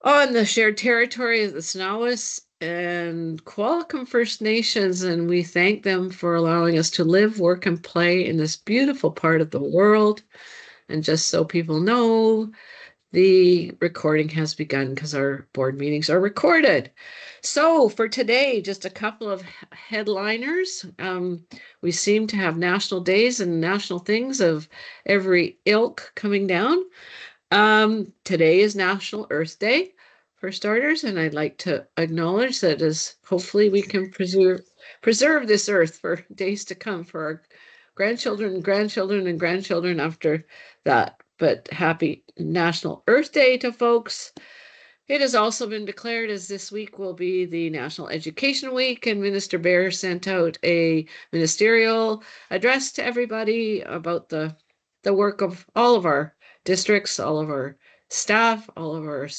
on the shared territory of the Snawas and Qualicum First Nations, and we thank them for allowing us to live, work, and play in this beautiful part of the world. And just so people know, the recording has begun because our board meetings are recorded. So for today, just a couple of headliners. We seem to have national days and national things of every ilk coming down. Today is National Earth Day, for starters, and I'd like to acknowledge that as hopefully we can preserve this earth for days to come for our grandchildren, grandchildren, and grandchildren after that. But happy National Earth Day to folks. It has also been declared as this week will be the National Education Week, and Minister Bear sent out a ministerial address to everybody about the work of all of our districts, all of our staff, all of our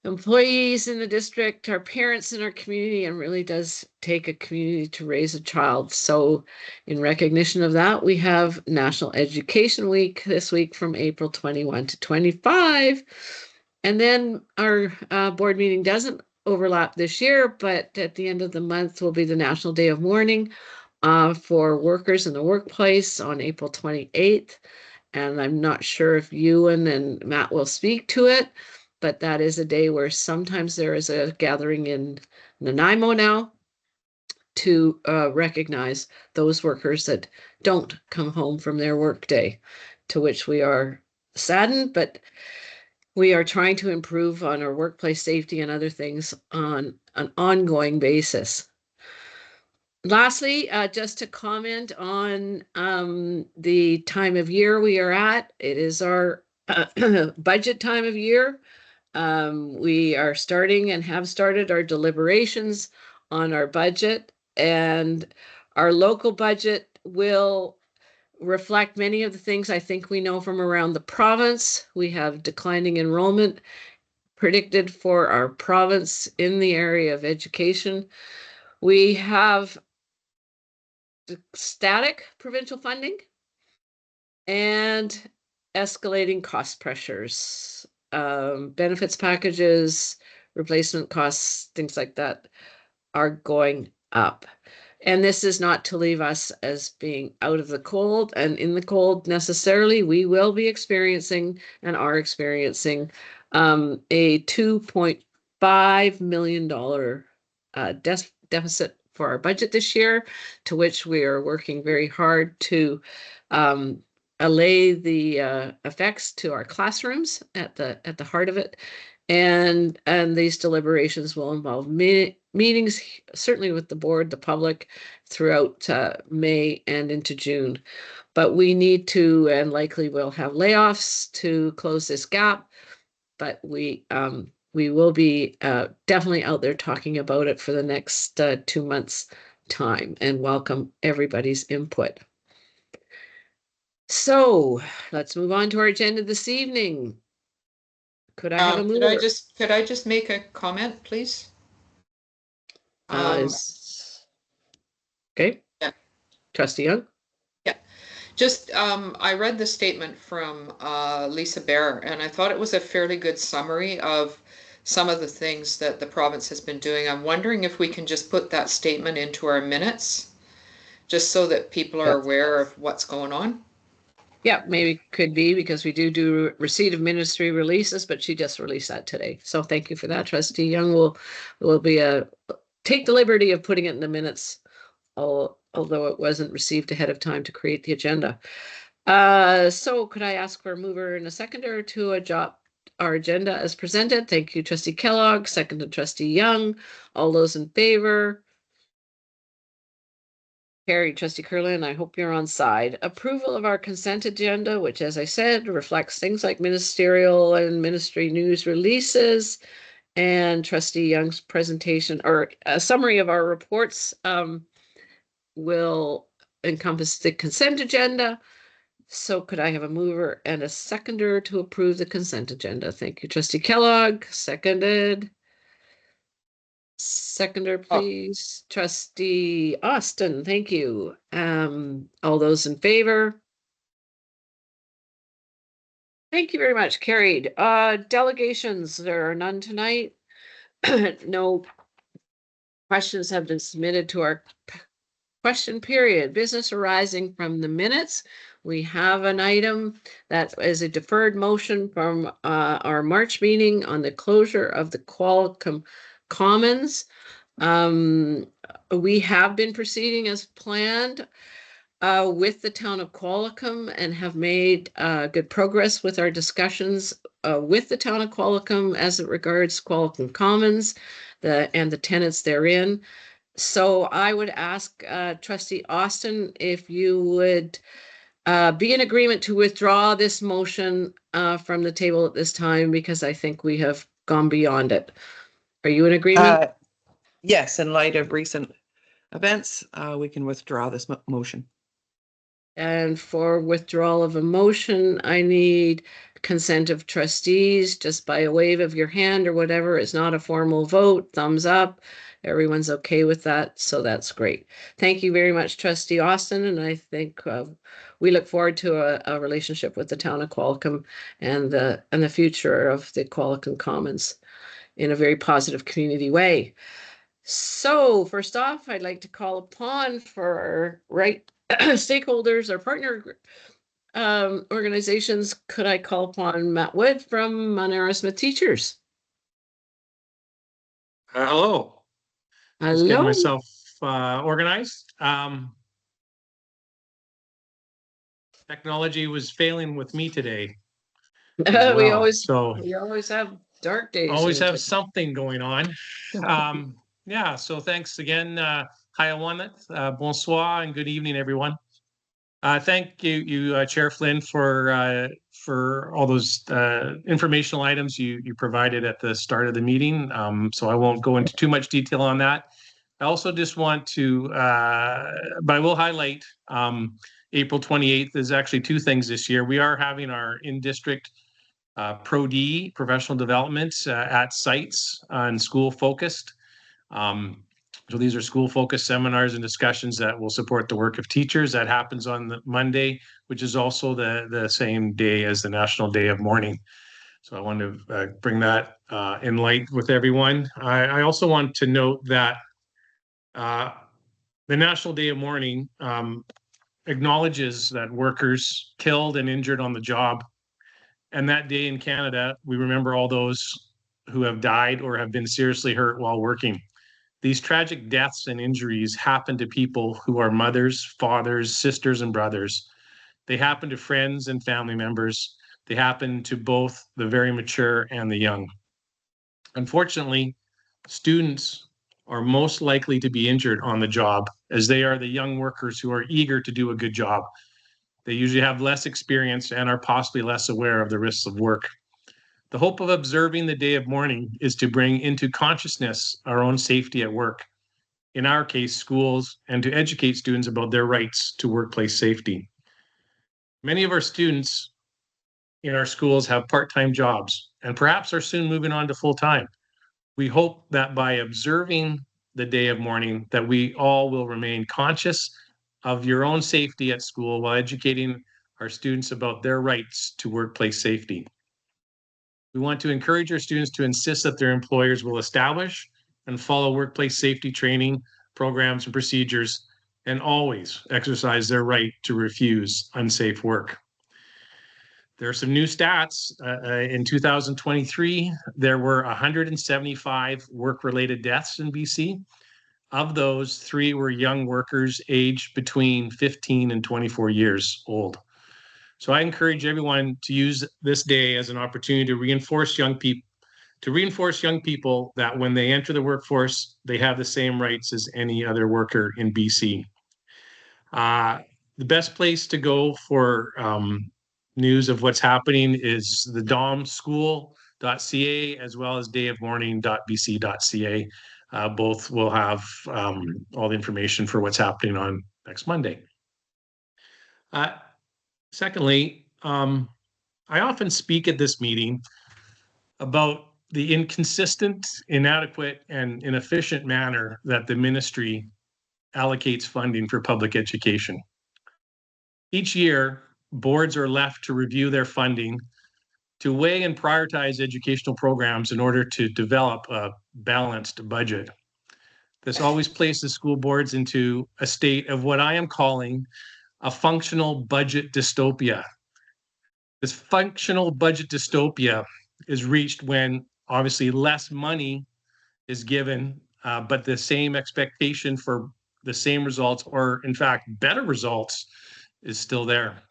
employees in the district, our parents in our community, and really does take a community to raise a child. So in recognition of that, we have National Education Week this week from April 21 to 25. And then our board meeting doesn't overlap this year, but at the end of the month will be the National Day of Mourning for workers in the workplace on April 28th. And I'm not sure if Ewan and Matt will speak to it, but that is a day where sometimes there is a gathering in Nanaimo now to recognize those workers that don't come home from their workday, to which we are saddened, but we are trying to improve on our workplace safety and other things on an ongoing basis. Lastly, just to comment on the time of year we are at, it is our budget time of year. We are starting and have started our deliberations on our budget, and our local budget will reflect many of the things I think we know from around the province. We have declining enrollment predicted for our province in the area of education. We have static provincial funding and escalating cost pressures, benefits packages, replacement costs, things like that are going up. And this is not to leave us as being out of the cold and in the cold necessarily. We will be experiencing and are experiencing a $2.5 million deficit for our budget this year, to which we are working very hard to allay the effects to our classrooms at the heart of it. And these deliberations will involve meetings, certainly with the board, the public, throughout May and into June. But we need to, and likely will have layoffs to close this gap. But we will be definitely out there talking about it for the next 2 months' time, and welcome everybody's input. So let's move on to our agenda this evening. Could I have a mover? Could I just make a comment, please? Okay. Yeah. Trustee Young? Yeah. Just, I read the statement from Lisa Bear, and I thought it was a fairly good summary of some of the things that the province has been doing. I'm wondering if we can just put that statement into our minutes, just so that people are aware of what's going on. Yeah, maybe could be, because we do receipt of ministry releases, but she just released that today. So thank you for that, Trustee Young. Will be take the liberty of putting it in the minutes, although it wasn't received ahead of time to create the agenda. So could I ask for a mover and a seconder to adopt our agenda as presented? Thank you, Trustee Kellogg. Seconded, Trustee Young. All those in favor? Carried. Trustee Kurland, I hope you're on side. Approval of our consent agenda, which, as I said, reflects things like ministerial and ministry news releases, and Trustee Young's presentation or a summary of our reports will encompass the consent agenda. So could I have a mover and a seconder to approve the consent agenda? Thank you, Trustee Kellogg. Seconded. Seconder, please. Trustee Austin, thank you. All those in favor? Thank you very much. Carried. Delegations, there are none tonight. No questions have been submitted to our question period. Business arising from the minutes. We have an item that is a deferred motion from our March meeting on the closure of the Qualicum Commons. We have been proceeding as planned with the town of Qualicum and have made good progress with our discussions with the town of Qualicum as it regards Qualicum Commons and the tenants therein. So I would ask Trustee Austin if you would be in agreement to withdraw this motion from the table at this time, because I think we have gone beyond it. Are you in agreement? Yes, in light of recent events, we can withdraw this motion. And for withdrawal of a motion, I need consent of trustees, just by a wave of your hand or whatever. It's not a formal vote. Thumbs up. Everyone's okay with that, so that's great. Thank you very much, Trustee Austin, and I think we look forward to a relationship with the town of Qualicum and the future of the Qualicum Commons in a very positive community way. So first off, I'd like to call upon for our stakeholders or partner organizations. Could I call upon Matt Wood from Mount Arrowsmith Teachers? Hello. Just getting myself organized. Technology was failing with me today. We always have dark days. Always have something going on. Yeah, so thanks again, Hayawanat, bonsoir, and good evening, everyone. Thank you, Chair Flynn, for all those informational items you provided at the start of the meeting. So I won't go into too much detail on that. I also just want to, but I will highlight April 28th is actually two things this year. We are having our in-district Pro-D, professional development at sites and school-focused. So these are school-focused seminars and discussions that will support the work of teachers. That happens on the Monday, which is also the same day as the National Day of Mourning. So I want to bring that in light with everyone. I also want to note that the National Day of Mourning acknowledges that workers killed and injured on the job. And that day in Canada, we remember all those who have died or have been seriously hurt while working. These tragic deaths and injuries happen to people who are mothers, fathers, sisters, and brothers. They happen to friends and family members. They happen to both the very mature and the young. Unfortunately, students are most likely to be injured on the job, as they are the young workers who are eager to do a good job. They usually have less experience and are possibly less aware of the risks of work. The hope of observing the Day of Mourning is to bring into consciousness our own safety at work, in our case, schools, and to educate students about their rights to workplace safety. Many of our students in our schools have part-time jobs and perhaps are soon moving on to full-time. We hope that by observing the Day of Mourning, that we all will remain conscious of your own safety at school while educating our students about their rights to workplace safety. We want to encourage our students to insist that their employers will establish and follow workplace safety training programs and procedures, and always exercise their right to refuse unsafe work. There are some new stats. In 2023, there were 175 work-related deaths in BC. Of those, 3 were young workers aged between 15 and 24 years old. So I encourage everyone to use this day as an opportunity to reinforce young people that when they enter the workforce, they have the same rights as any other worker in BC. The best place to go for news of what's happening is the domschool.ca as well as dayofmourning.bc.ca. Both will have all the information for what's happening on next Monday. Secondly, I often speak at this meeting about the inconsistent, inadequate, and inefficient manner that the ministry allocates funding for public education. Each year, boards are left to review their funding to weigh and prioritize educational programs in order to develop a balanced budget. This always places school boards into a state of what I am calling a functional budget dystopia. This functional budget dystopia is reached when obviously less money is given, but the same expectation for the same results, or in fact, better results, is still there.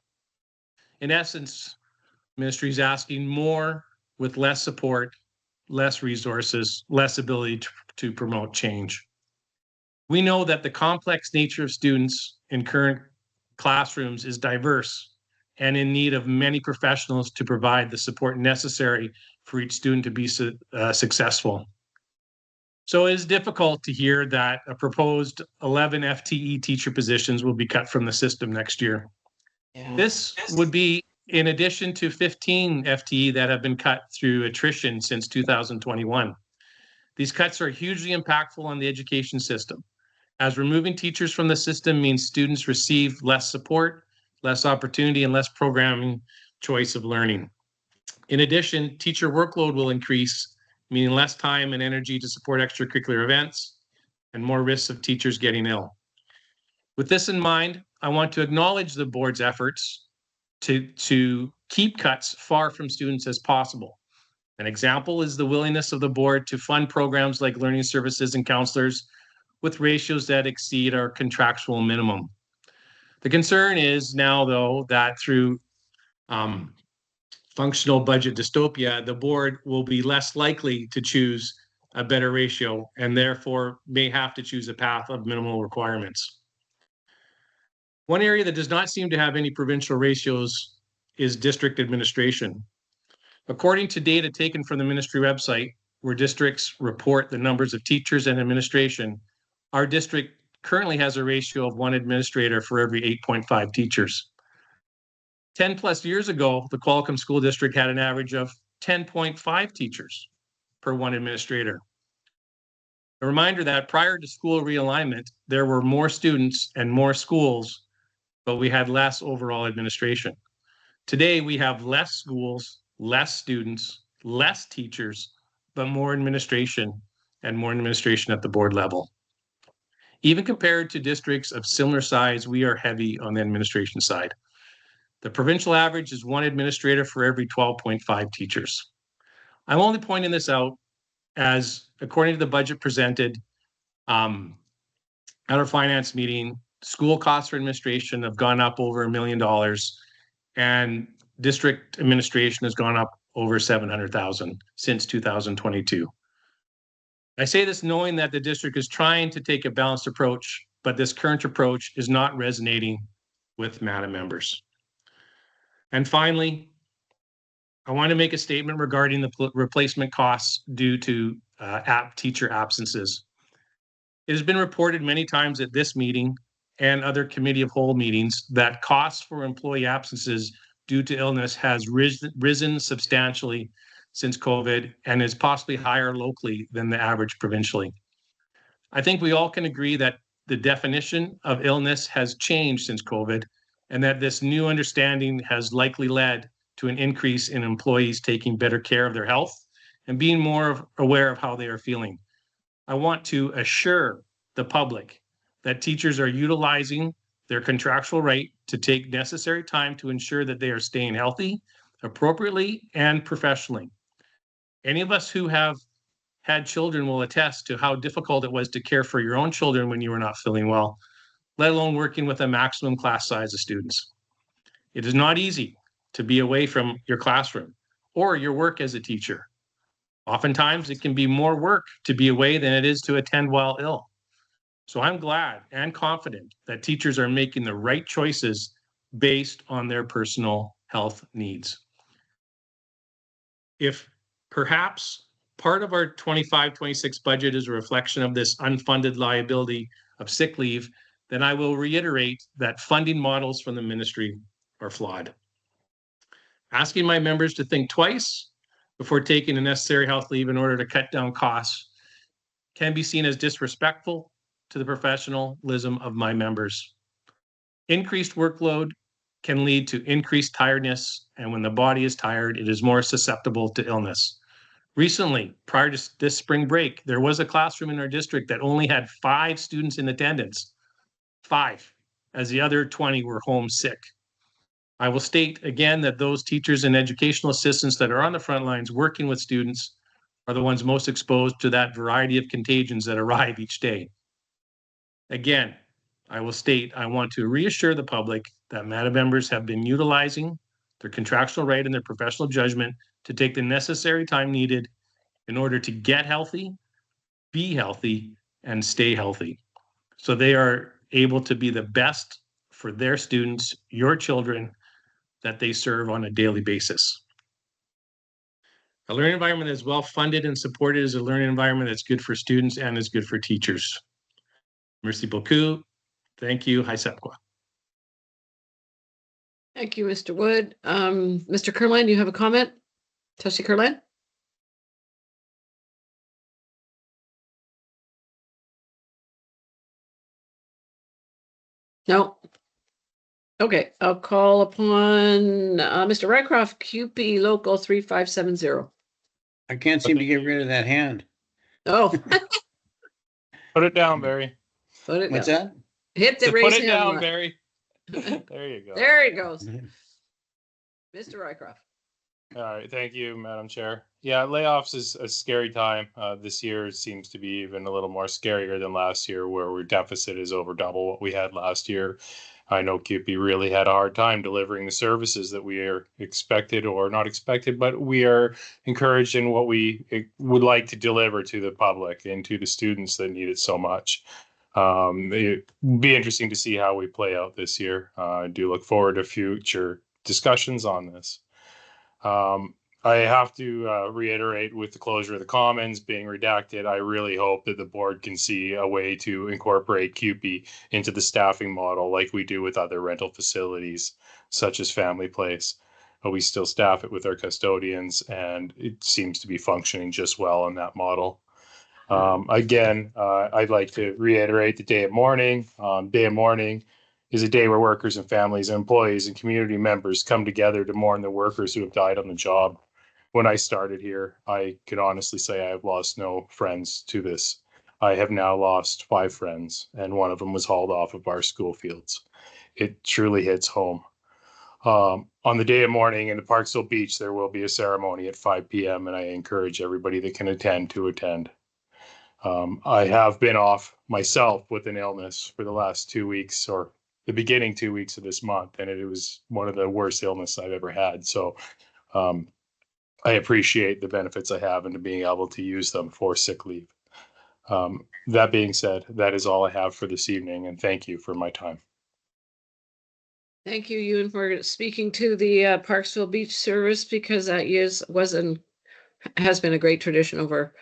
In essence, ministry is asking more with less support, less resources, less ability to promote change. We know that the complex nature of students in current classrooms is diverse and in need of many professionals to provide the support necessary for each student to be successful. So it is difficult to hear that a proposed 11 FTE teacher positions will be cut from the system next year. Yeah. This would be in addition to 15 FTE that have been cut through attrition since 2021. These cuts are hugely impactful on the education system, as removing teachers from the system means students receive less support, less opportunity, and less programming choice of learning. In addition, teacher workload will increase, meaning less time and energy to support extracurricular events and more risks of teachers getting ill. With this in mind, I want to acknowledge the board's efforts to keep cuts far from students as possible. An example is the willingness of the board to fund programs like learning services and counselors with ratios that exceed our contractual minimum. The concern is now, though, that through functional budget dystopia, the board will be less likely to choose a better ratio and therefore may have to choose a path of minimal requirements. One area that does not seem to have any provincial ratios is district administration. According to data taken from the ministry website, where districts report the numbers of teachers and administration, our district currently has a ratio of 1 administrator for every 8.5 teachers. 10 plus years ago, the Qualicum School District had an average of 10.5 teachers per 1 administrator. A reminder that prior to school realignment, there were more students and more schools, but we had less overall administration. Today, we have less schools, less students, less teachers, but more administration and more administration at the board level. Even compared to districts of similar size, we are heavy on the administration side. The provincial average is 1 administrator for every 12.5 teachers. I'm only pointing this out as, according to the budget presented at our finance meeting, school costs for administration have gone up over $1 million, and district administration has gone up over $700,000 since 2022. I say this knowing that the district is trying to take a balanced approach, but this current approach is not resonating with MATA members. And finally, I want to make a statement regarding the replacement costs due to teacher absences. It has been reported many times at this meeting and other committee of whole meetings that costs for employee absences due to illness has risen substantially since COVID and is possibly higher locally than the average provincially. I think we all can agree that the definition of illness has changed since COVID, and that this new understanding has likely led to an increase in employees taking better care of their health and being more aware of how they are feeling. I want to assure the public that teachers are utilizing their contractual right to take necessary time to ensure that they are staying healthy, appropriately, and professionally. Any of us who have had children will attest to how difficult it was to care for your own children when you were not feeling well, let alone working with a maximum class size of students. It is not easy to be away from your classroom or your work as a teacher. Oftentimes, it can be more work to be away than it is to attend while ill. So I'm glad and confident that teachers are making the right choices based on their personal health needs. If perhaps part of our 25-26 budget is a reflection of this unfunded liability of sick leave, then I will reiterate that funding models from the ministry are flawed. Asking my members to think twice before taking a necessary health leave in order to cut down costs can be seen as disrespectful to the professionalism of my members. Increased workload can lead to increased tiredness, and when the body is tired, it is more susceptible to illness. Recently, prior to this spring break, there was a classroom in our district that only had 5 students in attendance, 5, as the other 20 were home sick. I will state again that those teachers and educational assistants that are on the front lines working with students are the ones most exposed to that variety of contagions that arrive each day. Again, I will state, I want to reassure the public that MATA members have been utilizing their contractual right and their professional judgment to take the necessary time needed in order to get healthy, be healthy, and stay healthy. So they are able to be the best for their students, your children, that they serve on a daily basis. A learning environment that is well funded and supported is a learning environment that's good for students and is good for teachers. Merci beaucoup. Thank you. Haisepqua. Thank you, Mr. Wood. Mr. Kurland, you have a comment? Trustee Kurland? No. Okay, I'll call upon Mr. Rycroft, QP Local 3570. I can't seem to get rid of that hand. Oh, Put it down, Barry. put it What's down. that? Hit the So raise put it hand down, button. Barry. There you go. There he goes. Mr. Rycroft. All right. Thank you, Madam Chair. Yeah, layoffs is a scary time. This year seems to be even a little more scarier than last year, where our deficit is over double what we had last year. I know CUPE really had a hard time delivering the services that we are expected or not expected, but we are encouraged in what we would like to deliver to the public and to the students that need it so much. It would be interesting to see how we play out this year. I do look forward to future discussions on this. I have to reiterate, with the closure of the Commons being redacted, I really hope that the board can see a way to incorporate CUPE into the staffing model like we do with other rental facilities, such as Family Place. But we still staff it with our custodians, and it seems to be functioning just well in that model. Again, I'd like to reiterate the day of mourning. Day of mourning is a day where workers and families and employees and community members come together to mourn the workers who have died on the job. When I started here, I could honestly say I have lost no friends to this. I have now lost 5 friends, and one of them was hauled off of our school fields. It truly hits home. On the day of mourning in the Parksville Beach, there will be a ceremony at 5 p.m., and I encourage everybody that can attend to attend. I have been off myself with an illness for the last 2 weeks, or the beginning 2 weeks of this month, and it was one of the worst illnesses I've ever had. So I appreciate the benefits I have into being able to use them for sick leave. That being said, that is all I have for this evening, and thank you for my time. Thank you, Ewan, for speaking to the Parksville Beach Service, because that has been a great tradition over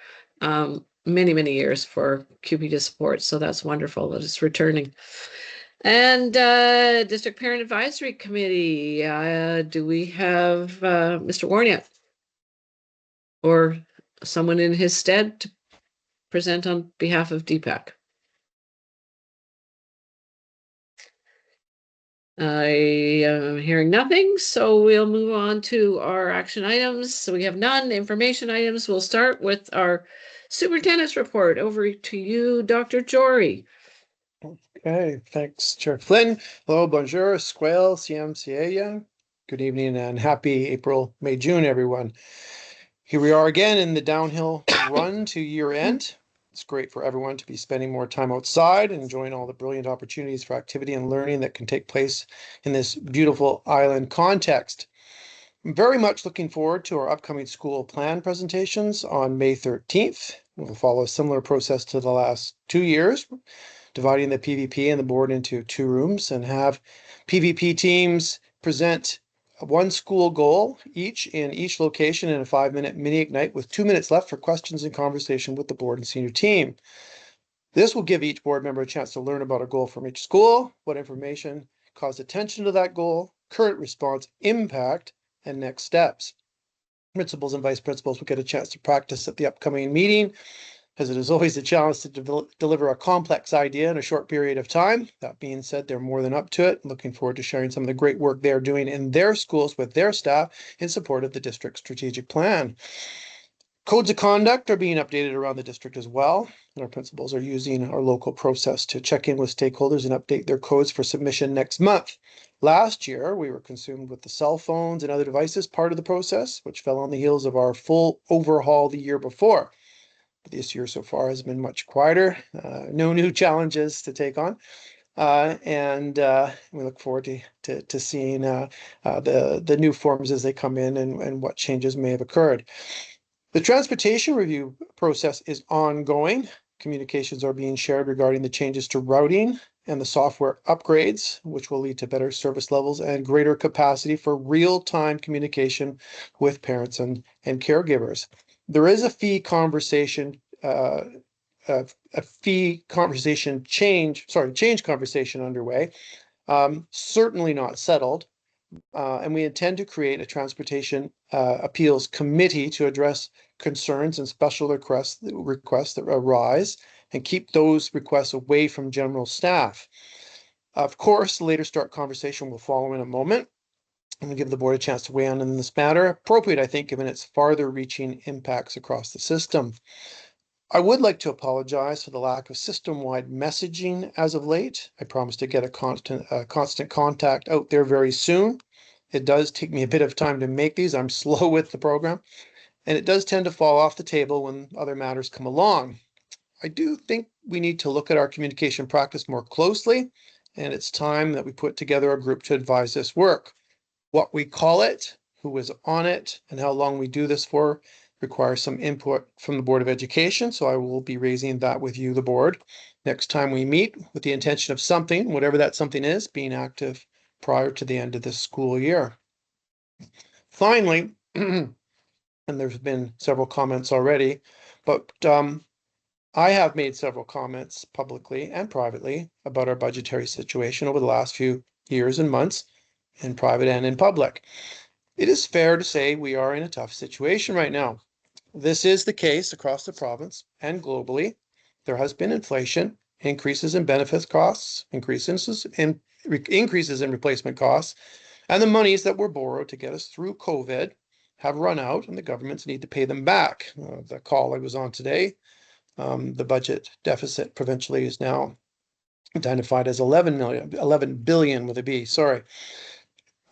many, many years for CUPE to support. So that's wonderful that it's returning. And District Parent Advisory Committee, do we have Mr. Warniak or someone in his stead to present on behalf of DPAC? I am hearing nothing, so we'll move on to our action items. So we have none. Information items. We'll start with our superintendent's report. Over to you, Dr. Jory. Okay, thanks, Chair Flynn. Hello, bonjour, squale, CMCA. Good evening and happy April, May, June, everyone. Here we are again in the downhill run to year end. It's great for everyone to be spending more time outside and enjoying all the brilliant opportunities for activity and learning that can take place in this beautiful island context. I'm very much looking forward to our upcoming school plan presentations on May 13th. We'll follow a similar process to the last 2 years, dividing the PVP and the board into 2 rooms, and have PVP teams present one school goal each in each location in a 5-minute mini ignite with 2 minutes left for questions and conversation with the board and senior team. This will give each board member a chance to learn about a goal from each school, what information caused attention to that goal, current response, impact, and next steps. Principals and vice principals will get a chance to practice at the upcoming meeting as it is always a challenge to deliver a complex idea in a short period of time. That being said, they're more than up to it. Looking forward to sharing some of the great work they're doing in their schools with their staff in support of the district's strategic plan. Codes of conduct are being updated around the district as well, and our principals are using our local process to check in with stakeholders and update their codes for submission next month. Last year, we were consumed with the cell phones and other devices part of the process, which fell on the heels of our full overhaul the year before. But this year so far has been much quieter, no new challenges to take on. And we look forward to seeing the new forms as they come in and what changes may have occurred. The transportation review process is ongoing. Communications are being shared regarding the changes to routing and the software upgrades, which will lead to better service levels and greater capacity for real-time communication with parents and caregivers. There is a fee conversation, change conversation underway. Certainly not settled. And we intend to create a transportation appeals committee to address concerns and special requests that arise and keep those requests away from general staff. Of course, the later start conversation will follow in a moment and give the board a chance to weigh in on this matter. Appropriate, I think, given its farther reaching impacts across the system. I would like to apologize for the lack of system-wide messaging as of late. I promise to get a constant contact out there very soon. It does take me a bit of time to make these. I'm slow with the program, and it does tend to fall off the table when other matters come along. I do think we need to look at our communication practice more closely, and it's time that we put together a group to advise this work. What we call it, who is on it, and how long we do this for requires some input from the Board of Education, so I will be raising that with you, the board, next time we meet, with the intention of something, whatever that something is, being active prior to the end of this school year. Finally, and there's been several comments already, but I have made several comments publicly and privately about our budgetary situation over the last few years and months, in private and in public. It is fair to say we are in a tough situation right now. This is the case across the province and globally. There has been inflation, increases in benefits costs, increases in replacement costs, and the monies that were borrowed to get us through COVID have run out and the governments need to pay them back. The call I was on today, the budget deficit provincially is now identified as 11 billion with a B, sorry.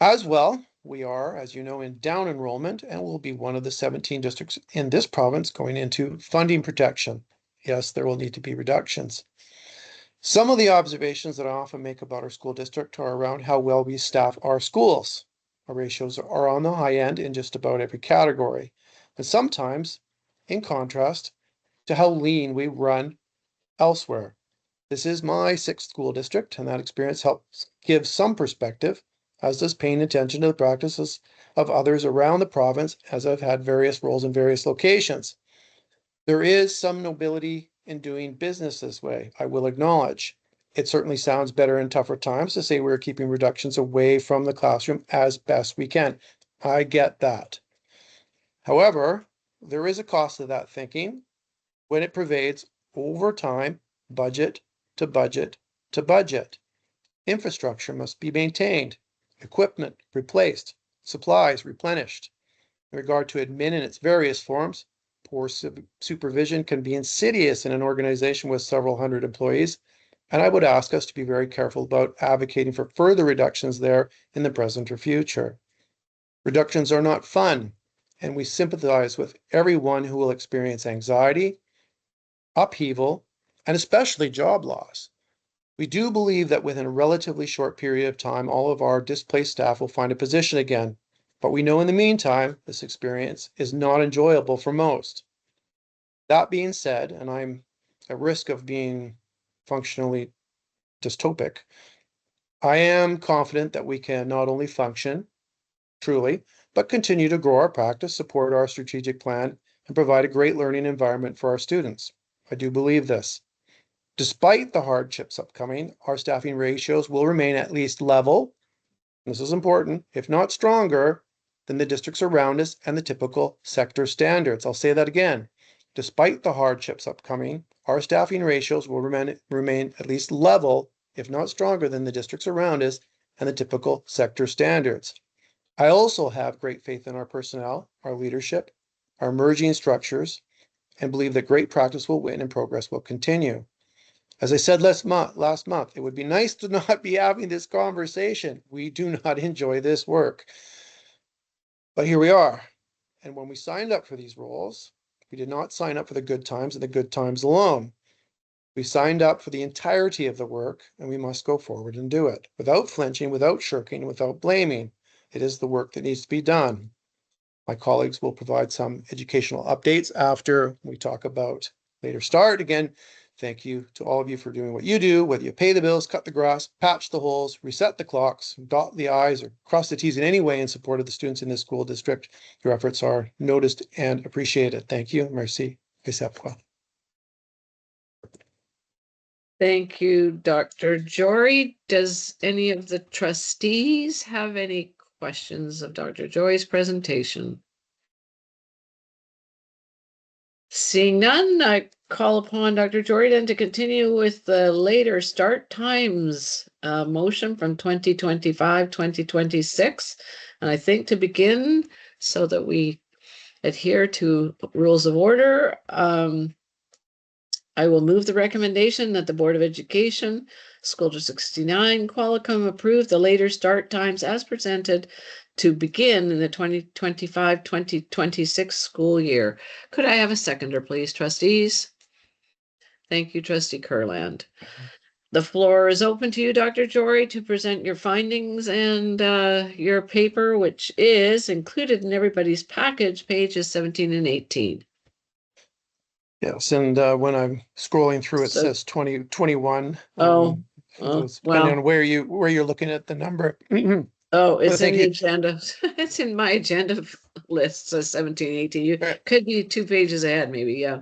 As well, we are, as you know, in down enrollment and will be one of the 17 districts in this province going into funding protection. Yes, there will need to be reductions. Some of the observations that I often make about our school district are around how well we staff our schools. Our ratios are on the high end in just about every category, and sometimes in contrast to how lean we run elsewhere. This is my 6th school district, and that experience helps give some perspective, as does paying attention to the practices of others around the province, as I've had various roles in various locations. There is some nobility in doing business this way, I will acknowledge. It certainly sounds better in tougher times to say we're keeping reductions away from the classroom as best we can. I get that. However, there is a cost to that thinking when it pervades over time, budget to budget to budget. Infrastructure must be maintained, equipment replaced, supplies replenished. In regard to admin in its various forms, poor supervision can be insidious in an organization with several hundred employees, and I would ask us to be very careful about advocating for further reductions there in the present or future. Reductions are not fun, and we sympathize with everyone who will experience anxiety, upheaval, and especially job loss. We do believe that within a relatively short period of time, all of our displaced staff will find a position again. But we know in the meantime, this experience is not enjoyable for most. That being said, and I'm at risk of being functionally dystopic, I am confident that we can not only function, truly, but continue to grow our practice, support our strategic plan, and provide a great learning environment for our students. I do believe this. Despite the hardships upcoming, our staffing ratios will remain at least level, this is important, if not stronger, than the districts around us and the typical sector standards. I'll say that again. despite the hardships upcoming, our staffing ratios will remain at least level, if not stronger than the districts around us and the typical sector standards. I also have great faith in our personnel, our leadership, our emerging structures, and believe that great practice will win and progress will continue. As I said last month, it would be nice to not be having this conversation. We do not enjoy this work. But here we are. And when we signed up for these roles, we did not sign up for the good times and the good times alone. We signed up for the entirety of the work, and we must go forward and do it without flinching, without shirking, without blaming. It is the work that needs to be done. My colleagues will provide some educational updates after we talk about Later Start. Again, thank you to all of you for doing what you do, whether you pay the bills, cut the grass, patch the holes, reset the clocks, dot the I's, or cross the T's in any way in support of the students in this school district. Your efforts are noticed and appreciated. Thank you. Merci. Et cette fois. Thank you, Dr. Jory. Does any of the trustees have any questions of Dr. Jory's presentation? Seeing none, I call upon Dr. Jory then to continue with the Later Start times motion from 2025-2026. And I think to begin, so that we adhere to rules of order, I will move the recommendation that the Board of Education, School District 69, Qualicum approve the Later Start times as presented to begin in the 2025-2026 school year. Could I have a seconder, please, trustees? Thank you, Trustee Kurland. The floor is open to you, Dr. Jory, to present your findings and your paper, which is included in everybody's package, pages 17 and 18. Yes, and when I'm scrolling through, it says 2021. Well, depending on where you're looking at the number. Oh, it's in thank the you. agenda. It's in my agenda list, so 17, 18. You could be 2 pages ahead, maybe, yeah.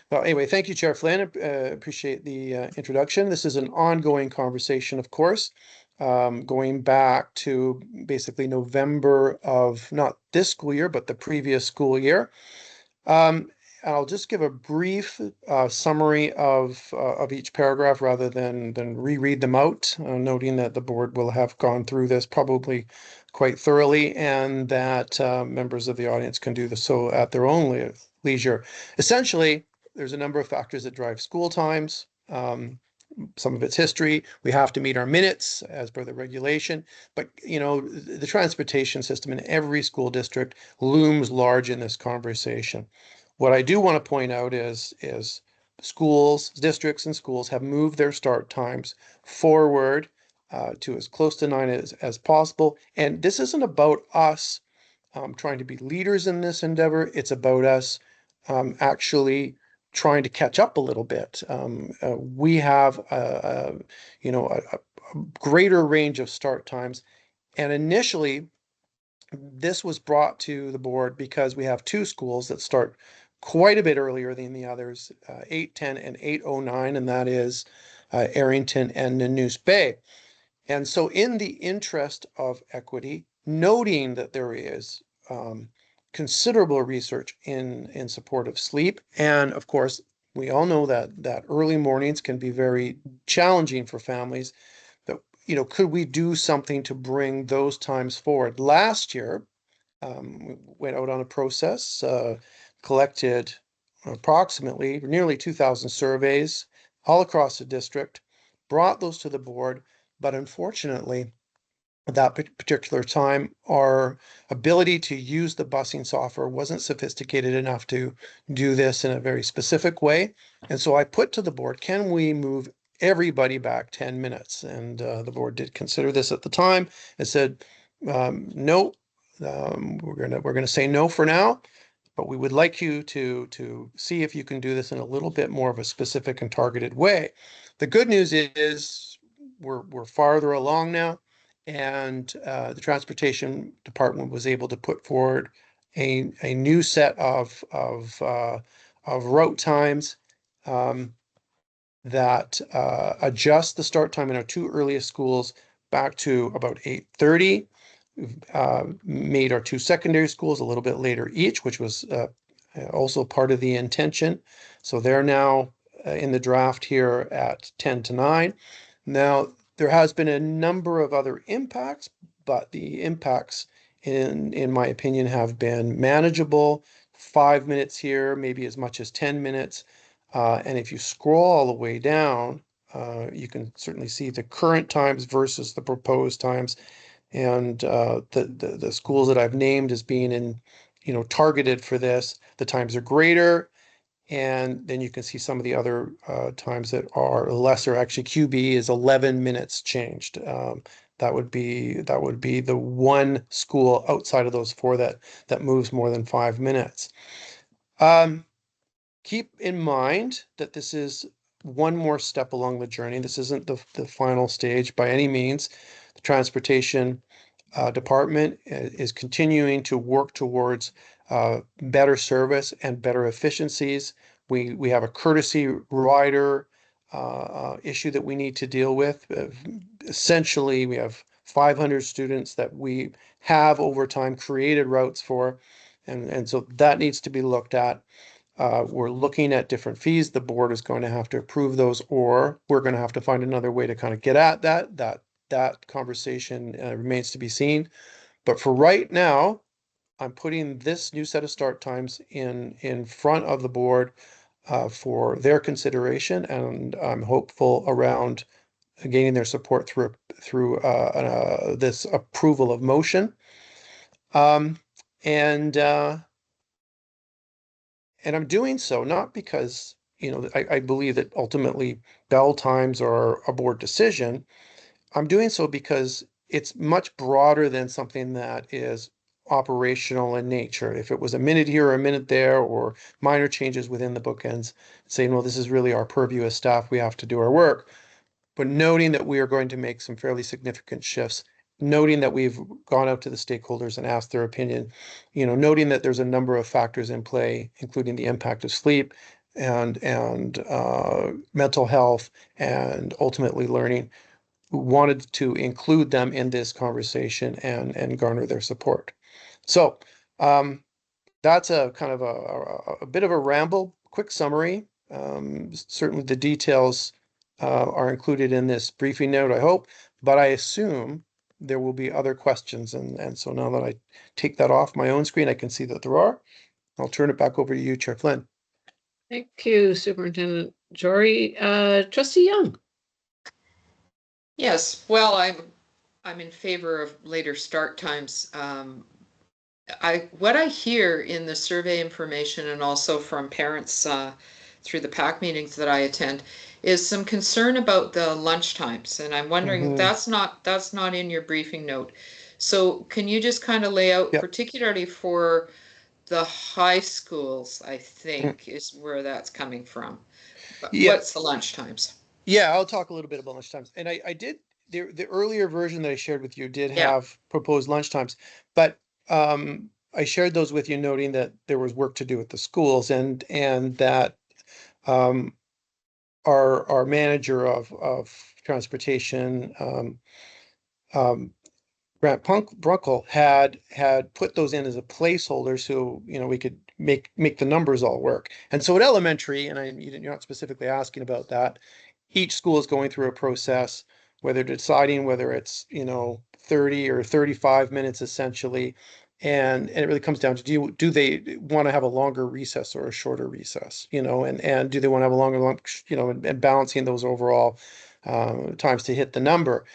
Well, anyway, thank you, Chair Flynn. Appreciate the introduction. This is an ongoing conversation, of course, going back to basically November of not this school year, but the previous school year. I'll just give a brief summary of each paragraph rather than reread them out, noting that the board will have gone through this probably quite thoroughly and that members of the audience can do this so at their own leisure. Essentially, there's a number of factors that drive school times. Some of its history. We have to meet our minutes as per the regulation, but you know, the transportation system in every school district looms large in this conversation. What I do want to point out is schools, districts and schools have moved their start times forward to as close to 9 as possible. And this isn't about us trying to be leaders in this endeavor. It's about us actually trying to catch up a little bit. We have a greater range of start times. And initially, this was brought to the board because we have 2 schools that start quite a bit earlier than the others, 8:10 and 8:09, and that is Arrington and Nanoose Bay. And so in the interest of equity, noting that there is considerable research in support of sleep, and of course, we all know that early mornings can be very challenging for families. That, you know, could we do something to bring those times forward? Last year, we went out on a process, collected approximately nearly 2,000 surveys all across the district, brought those to the board, but unfortunately, at that particular time, our ability to use the busing software wasn't sophisticated enough to do this in a very specific way. And so I put to the board, can we move everybody back 10 minutes? And the board did consider this at the time and said, no, we're gonna say no for now, but we would like you to see if you can do this in a little bit more of a specific and targeted way. The good news is we're farther along now, and the transportation department was able to put forward a new set of route times that adjust the start time in our 2 earliest schools back to about 8:30. We've made our 2 secondary schools a little bit later each, which was also part of the intention. So they're now in the draft here at 10 to 9. Now, there has been a number of other impacts, but the impacts, in my opinion, have been manageable. 5 minutes here, maybe as much as 10 minutes. And if you scroll all the way down, you can certainly see the current times versus the proposed times. And the schools that I've named as being in, targeted for this, the times are greater. And then you can see some of the other times that are lesser. Actually, QB is 11 minutes changed. That would be the one school outside of those four that moves more than 5 minutes. Keep in mind that this is one more step along the journey. This isn't the final stage by any means. The transportation department is continuing to work towards better service and better efficiencies. We have a courtesy rider issue that we need to deal with. Essentially, we have 500 students that we have over time created routes for, and so that needs to be looked at. We're looking at different fees. The board is going to have to approve those, or we're going to have to find another way to kind of get at that conversation remains to be seen. But for right now, I'm putting this new set of start times in front of the board for their consideration, and I'm hopeful around gaining their support through this approval of motion. And I'm doing so not because, I believe that ultimately bell times are a board decision. I'm doing so because it's much broader than something that is operational in nature. If it was a minute here or a minute there, or minor changes within the bookends, saying, well, this is really our purview as staff, we have to do our work. But noting that we are going to make some fairly significant shifts, noting that we've gone out to the stakeholders and asked their opinion, noting that there's a number of factors in play, including the impact of sleep and mental health and ultimately learning, wanted to include them in this conversation and garner their support. So that's a kind of a bit of a ramble, quick summary. Certainly the details are included in this briefing note, I hope, but I assume there will be other questions. And so now that I take that off my own screen, I can see that there are. I'll turn it back over to you, Chair Flynn. Thank you, Superintendent Jory. Trustee Young. Yes, well, I'm in favor of later start times. What I hear in the survey information and also from parents through the PAC meetings that I attend is some concern about the lunch times, and I'm wondering if that's not in your briefing note. So can you just kind of lay out, particularly for the high schools, I think is where that's coming from. What's the lunch times? Yeah, I'll talk a little bit about lunch times. And I did, the earlier version that I shared with you did have proposed lunch times, but I shared those with you, noting that there was work to do at the schools, and that our manager of transportation, Grant Brunkle, had put those in as a placeholder, so we could make the numbers all work. And so at elementary, and you're not specifically asking about that, each school is going through a process, whether deciding whether it's 30 or 35 minutes essentially, and it really comes down to do they want to have a longer recess or a shorter recess, and do they want to have a longer lunch, and balancing those overall times to hit the number.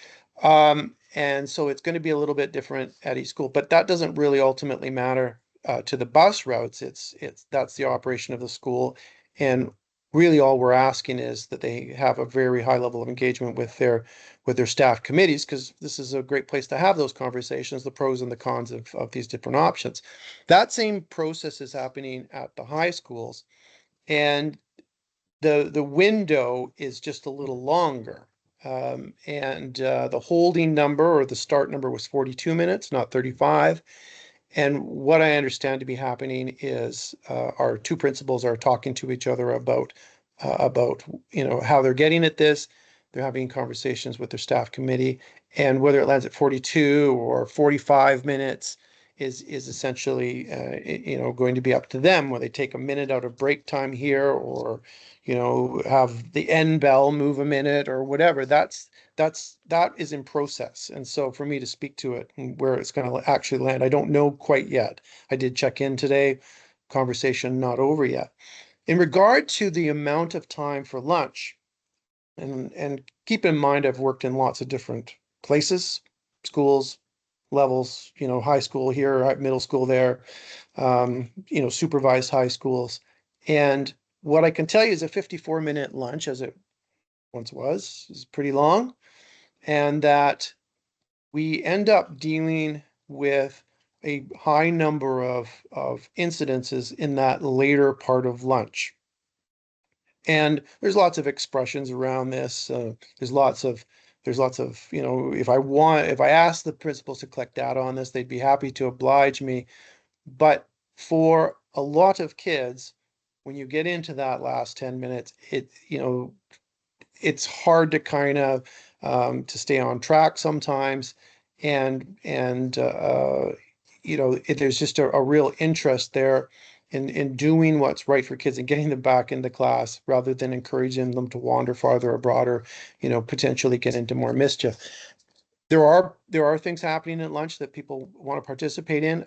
And so it's going to be a little bit different at each school, but that doesn't really ultimately matter to the bus routes. That's the operation of the school, and really all we're asking is that they have a very high level of engagement with their staff committees, because this is a great place to have those conversations, the pros and the cons of these different options. That same process is happening at the high schools, and the window is just a little longer. And the holding number or the start number was 42 minutes, not 35. And what I understand to be happening is our two principals are talking to each other about how they're getting at this. They're having conversations with their staff committee, and whether it lands at 42 or 45 minutes is essentially, going to be up to them, whether they take a minute out of break time here, or, have the end bell move a minute or whatever. That is in process. And so for me to speak to it and where it's going to actually land, I don't know quite yet. I did check in today, conversation not over yet. In regard to the amount of time for lunch, and keep in mind, I've worked in lots of different places, schools, levels, high school here, middle school there, supervised high schools. And what I can tell you is a 54-minute lunch, as it once was, is pretty long. And that we end up dealing with a high number of incidences in that later part of lunch. And there's lots of expressions around this. There's lots of, if I ask the principals to collect data on this, they'd be happy to oblige me. But for a lot of kids, when you get into that last 10 minutes, it's hard to kind of to stay on track sometimes. And there's just a real interest there in doing what's right for kids and getting them back into class, rather than encouraging them to wander farther abroad, or, potentially get into more mischief. There are things happening at lunch that people want to participate in.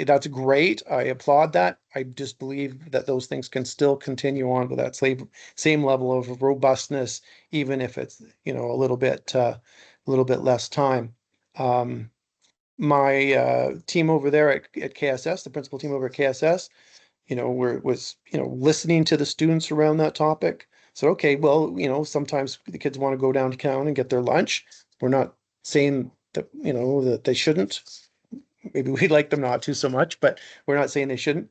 That's great. I applaud that. I just believe that those things can still continue on with that same level of robustness, even if it's, a little bit less time. My team over there at KSS, the principal team over at KSS, was listening to the students around that topic. So, okay, well, sometimes the kids want to go downtown and get their lunch. We're not saying that, that they shouldn't. Maybe we'd like them not to so much, but we're not saying they shouldn't.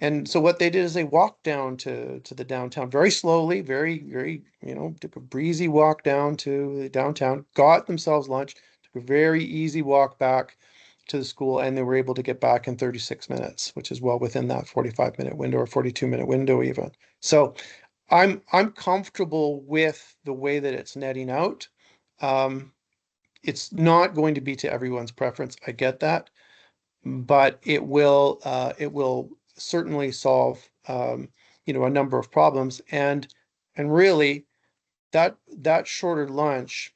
And so what they did is they walked down to the downtown very slowly, very, very, took a breezy walk down to the downtown, got themselves lunch, took a very easy walk back to the school, and they were able to get back in 36 minutes, which is well within that 45-minute window, or 42-minute window even. So I'm comfortable with the way that it's netting out. It's not going to be to everyone's preference. I get that, but it will certainly solve a number of problems, and really that shorter lunch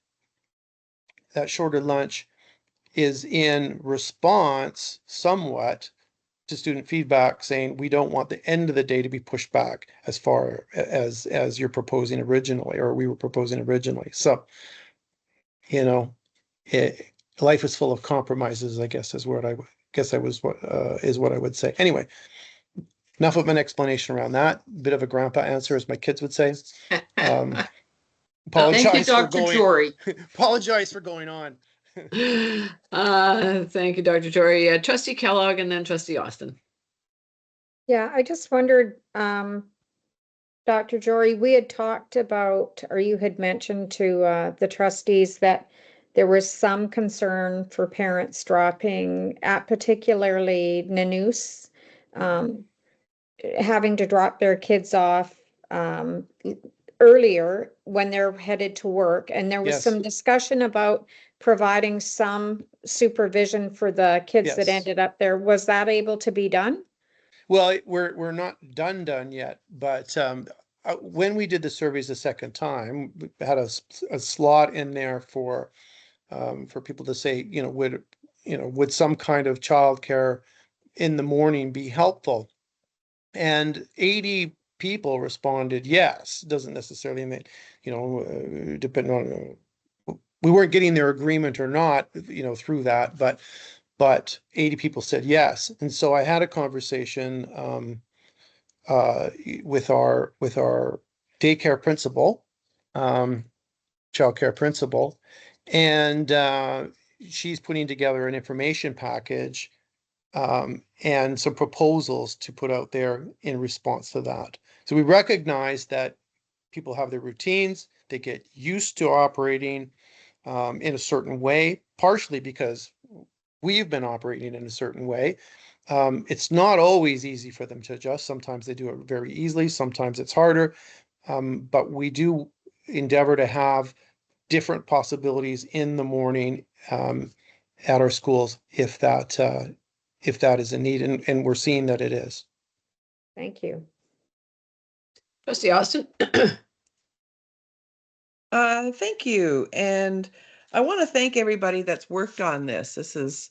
is in response somewhat to student feedback saying we don't want the end of the day to be pushed back as far as you're proposing originally, or we were proposing originally. So, life is full of compromises, I guess, is what I would say. Anyway, enough of an explanation around that. Bit of a grandpa answer, as my kids would say. Thank you, Dr. Jory. Apologize for going on. Thank you, Dr. Jory. Trustee Kellogg, and then Trustee Austin. Yeah, I just wondered, Dr. Jory, we had talked about, or you had mentioned to the trustees that there was some concern for parents dropping at particularly Nanoose, having to drop their kids off earlier when they're headed to work. And there was Yes. some discussion about providing some supervision for the kids that Yes. ended up there. Was that able to be done? Well, we're not done yet, but when we did the surveys the second time, we had a slot in there for people to say, would some kind of childcare in the morning be helpful? And 80 people responded yes. Doesn't necessarily mean, depending on, we weren't getting their agreement or not, through that, but 80 people said yes. And so I had a conversation with our daycare principal, childcare principal, and she's putting together an information package and some proposals to put out there in response to that. So we recognize that people have their routines, they get used to operating in a certain way, partially because we've been operating in a certain way. It's not always easy for them to adjust. Sometimes they do it very easily, sometimes it's harder, but we do endeavor to have different possibilities in the morning at our schools if that if that is a need, and we're seeing that it is. Thank you. Trustee Austin? Thank you. And I want to thank everybody that's worked on this. This is,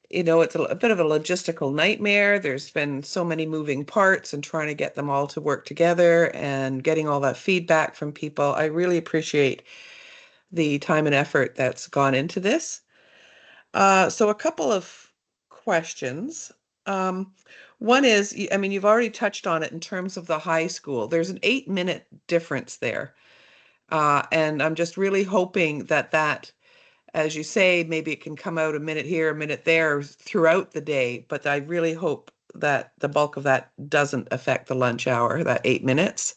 it's a bit of a logistical nightmare. There's been so many moving parts and trying to get them all to work together and getting all that feedback from people. I really appreciate the time and effort that's gone into this. So a couple of questions. One is, I mean, you've already touched on it in terms of the high school. There's an 8-minute difference there. And I'm just really hoping that, as you say, maybe it can come out a minute here, a minute there throughout the day. But I really hope that the bulk of that doesn't affect the lunch hour, that 8 minutes.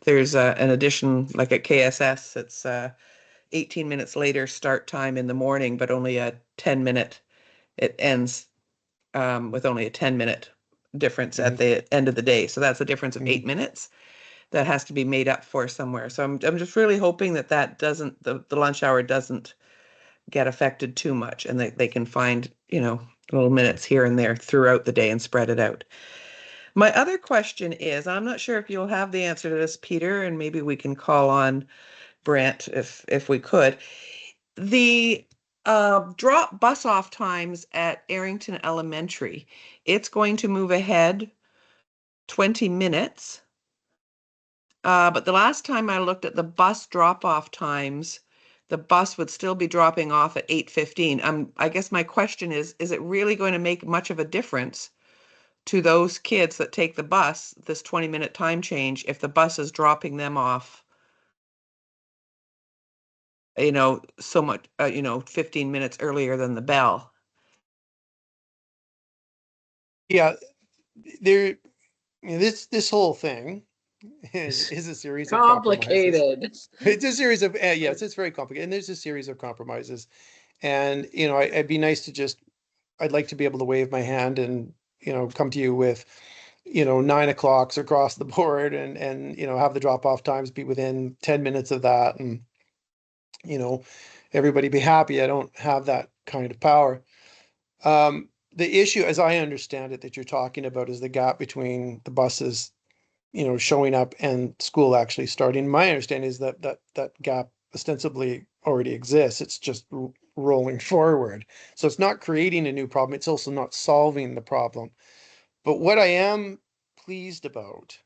There's an addition, like at KSS, it's 18 minutes later start time in the morning, but only a 10-minute. It ends with only a 10-minute difference at the end of the day. So that's a difference of 8 minutes that has to be made up for somewhere. So I'm just really hoping that doesn't, the lunch hour doesn't get affected too much, and they can find, little minutes here and there throughout the day and spread it out. My other question is, I'm not sure if you'll have the answer to this, Peter, and maybe we can call on Brent if we could. The drop bus off times at Arrington Elementary, it's going to move ahead 20 minutes. But the last time I looked at the bus drop off times, the bus would still be dropping off at 8:15. I guess my question is it really going to make much of a difference to those kids that take the bus, this 20-minute time change, if the bus is dropping them off, so much, 15 minutes earlier than the bell? Yeah, this whole thing is a series of compromises. Complicated. It's a series of, yes, it's very complicated. And there's a series of compromises. And, I'd be nice to I'd like to be able to wave my hand and, come to you with, 9 o'clocks across the board and, have the drop off times be within 10 minutes of that. And, everybody be happy. I don't have that kind of power. The issue, as I understand it, that you're talking about is the gap between the buses, showing up and school actually starting. My understanding is that gap ostensibly already exists. It's just rolling forward. So it's not creating a new problem. It's also not solving the problem. But what I am pleased about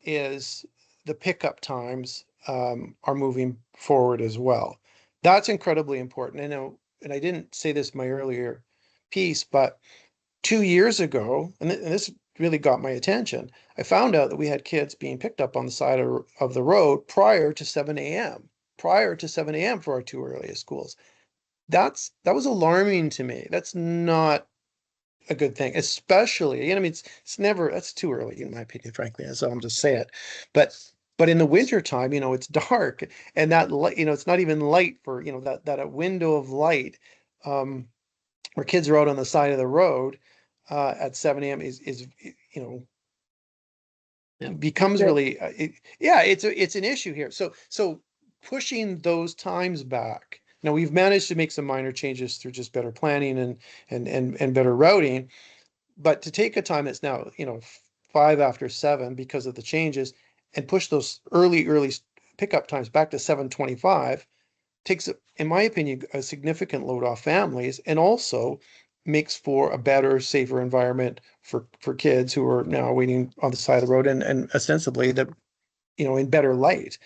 is the pickup times are moving forward as well. That's incredibly important. I know, and I didn't say this in my earlier piece, but 2 years ago, and this really got my attention, I found out that we had kids being picked up on the side of the road prior to 7 a.m. Prior to 7 a.m. for our 2 earliest schools. That was alarming to me. That's not a good thing, especially, it's never, that's too early in my opinion, frankly, so I'll just say it. But in the winter time, it's dark, and that light, it's not even light for, that a window of light, where kids are out on the side of the road at 7 a.m. is becomes really, it's an issue here. So pushing those times back. Now we've managed to make some minor changes through just better planning and better routing, but to take a time that's now 5 after 7 because of the changes and push those early pickup times back to 7:25 takes, in my opinion, a significant load off families, and also makes for a better, safer environment for kids who are now waiting on the side of the road and ostensibly in better light.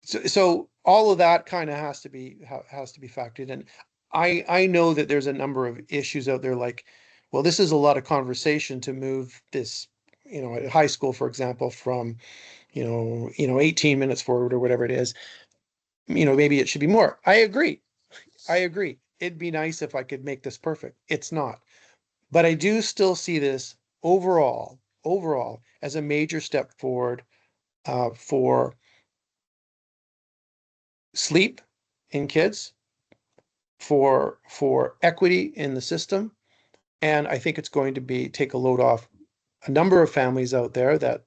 So all of that kind of has to be factored in. I know that there's a number of issues out there, like, well, this is a lot of conversation to move this, at high school, for example, from 18 minutes forward or whatever it is. Maybe it should be more. I agree. It'd be nice if I could make this perfect. It's not. But I do still see this overall as a major step forward for sleep in kids, for equity in the system. And I think it's going to take a load off a number of families out there that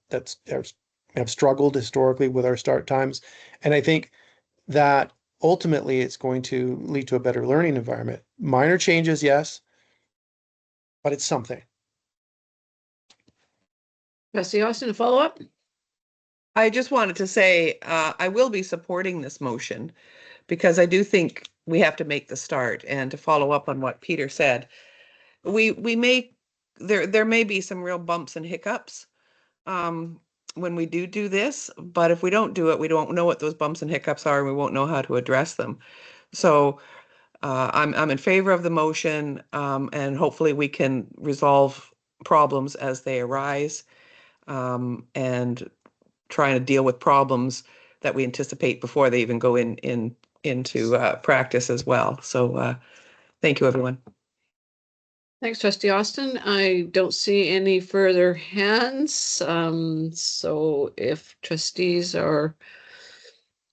have struggled historically with our start times. And I think that ultimately it's going to lead to a better learning environment. Minor changes, yes, but it's something. Trustee Austin, a follow-up? I just wanted to say, I will be supporting this motion because I do think we have to make the start. And to follow up on what Peter said, there may be some real bumps and hiccups when we do this, but if we don't do it, we don't know what those bumps and hiccups are, and we won't know how to address them. So I'm in favor of the motion, and hopefully we can resolve problems as they arise, and trying to deal with problems that we anticipate before they even go into practice as well. So thank you, everyone. Thanks, Trustee Austin. I don't see any further hands. So if trustees are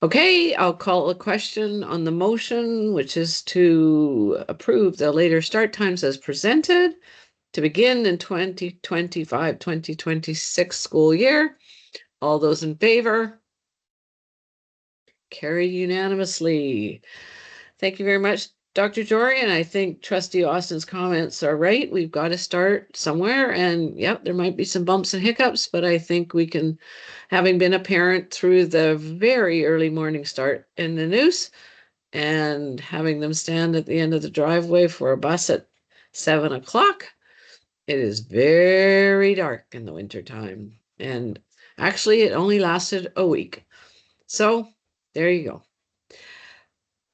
okay, I'll call a question on the motion, which is to approve the later start times as presented to begin in 2025-2026 school year. All those in favor? Carried unanimously. Thank you very much, Dr. Jory. And I think Trustee Austin's comments are right. We've got to start somewhere. And yep, there might be some bumps and hiccups, but I think we can, having been a parent through the very early morning start in the news and having them stand at the end of the driveway for a bus at 7 o'clock, it is very dark in the wintertime. And actually, it only lasted a week. So there you go.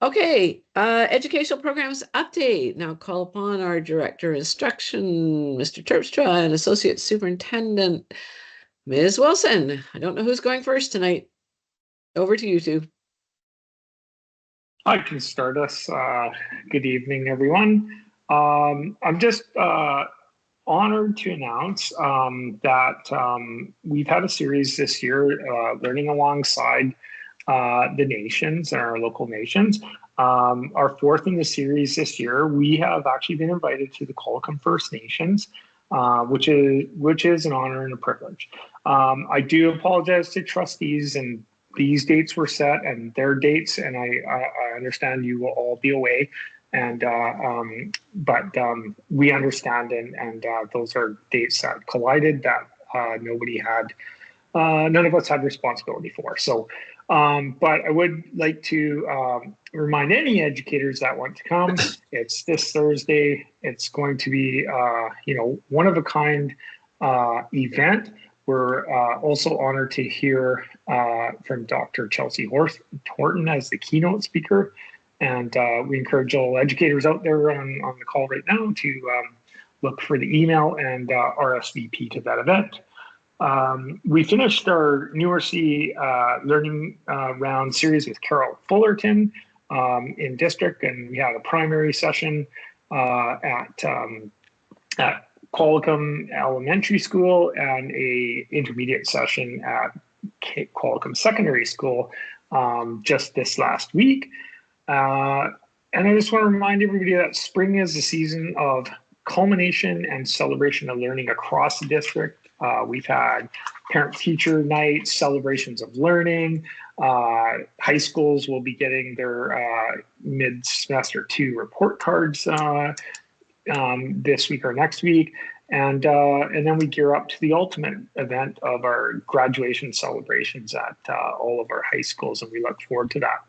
Okay, educational programs update. Now call upon our Director of Instruction, Mr. Terpstra, and Associate Superintendent, Ms. Wilson. I don't know who's going first tonight. Over to you two. I can start us. Good evening, everyone. I'm just honored to announce that we've had a series this year, Learning Alongside the Nations and our local nations. Our fourth in the series this year, we have actually been invited to the Qualicum First Nations, which is an honor and a privilege. I do apologize to trustees, and these dates were set and their dates, and I understand you will all be away. And but we understand, and those are dates that collided that none of us had responsibility for. So, but I would like to remind any educators that want to come. It's this Thursday. It's going to be one of a kind event. We're also honored to hear from Dr. Chelsea Horton as the keynote speaker. And we encourage all educators out there on the call right now to look for the email and RSVP to that event. We finished our numeracy learning round series with Carol Fullerton in district, and we had a primary session at Qualicum Elementary School and a intermediate session at Qualicum Secondary School just this last week. And I just want to remind everybody that spring is the season of culmination and celebration of learning across the district. We've had parent-teacher nights, celebrations of learning. High schools will be getting their mid-semester 2 report cards this week or next week. And then we gear up to the ultimate event of our graduation celebrations at all of our high schools, and we look forward to that.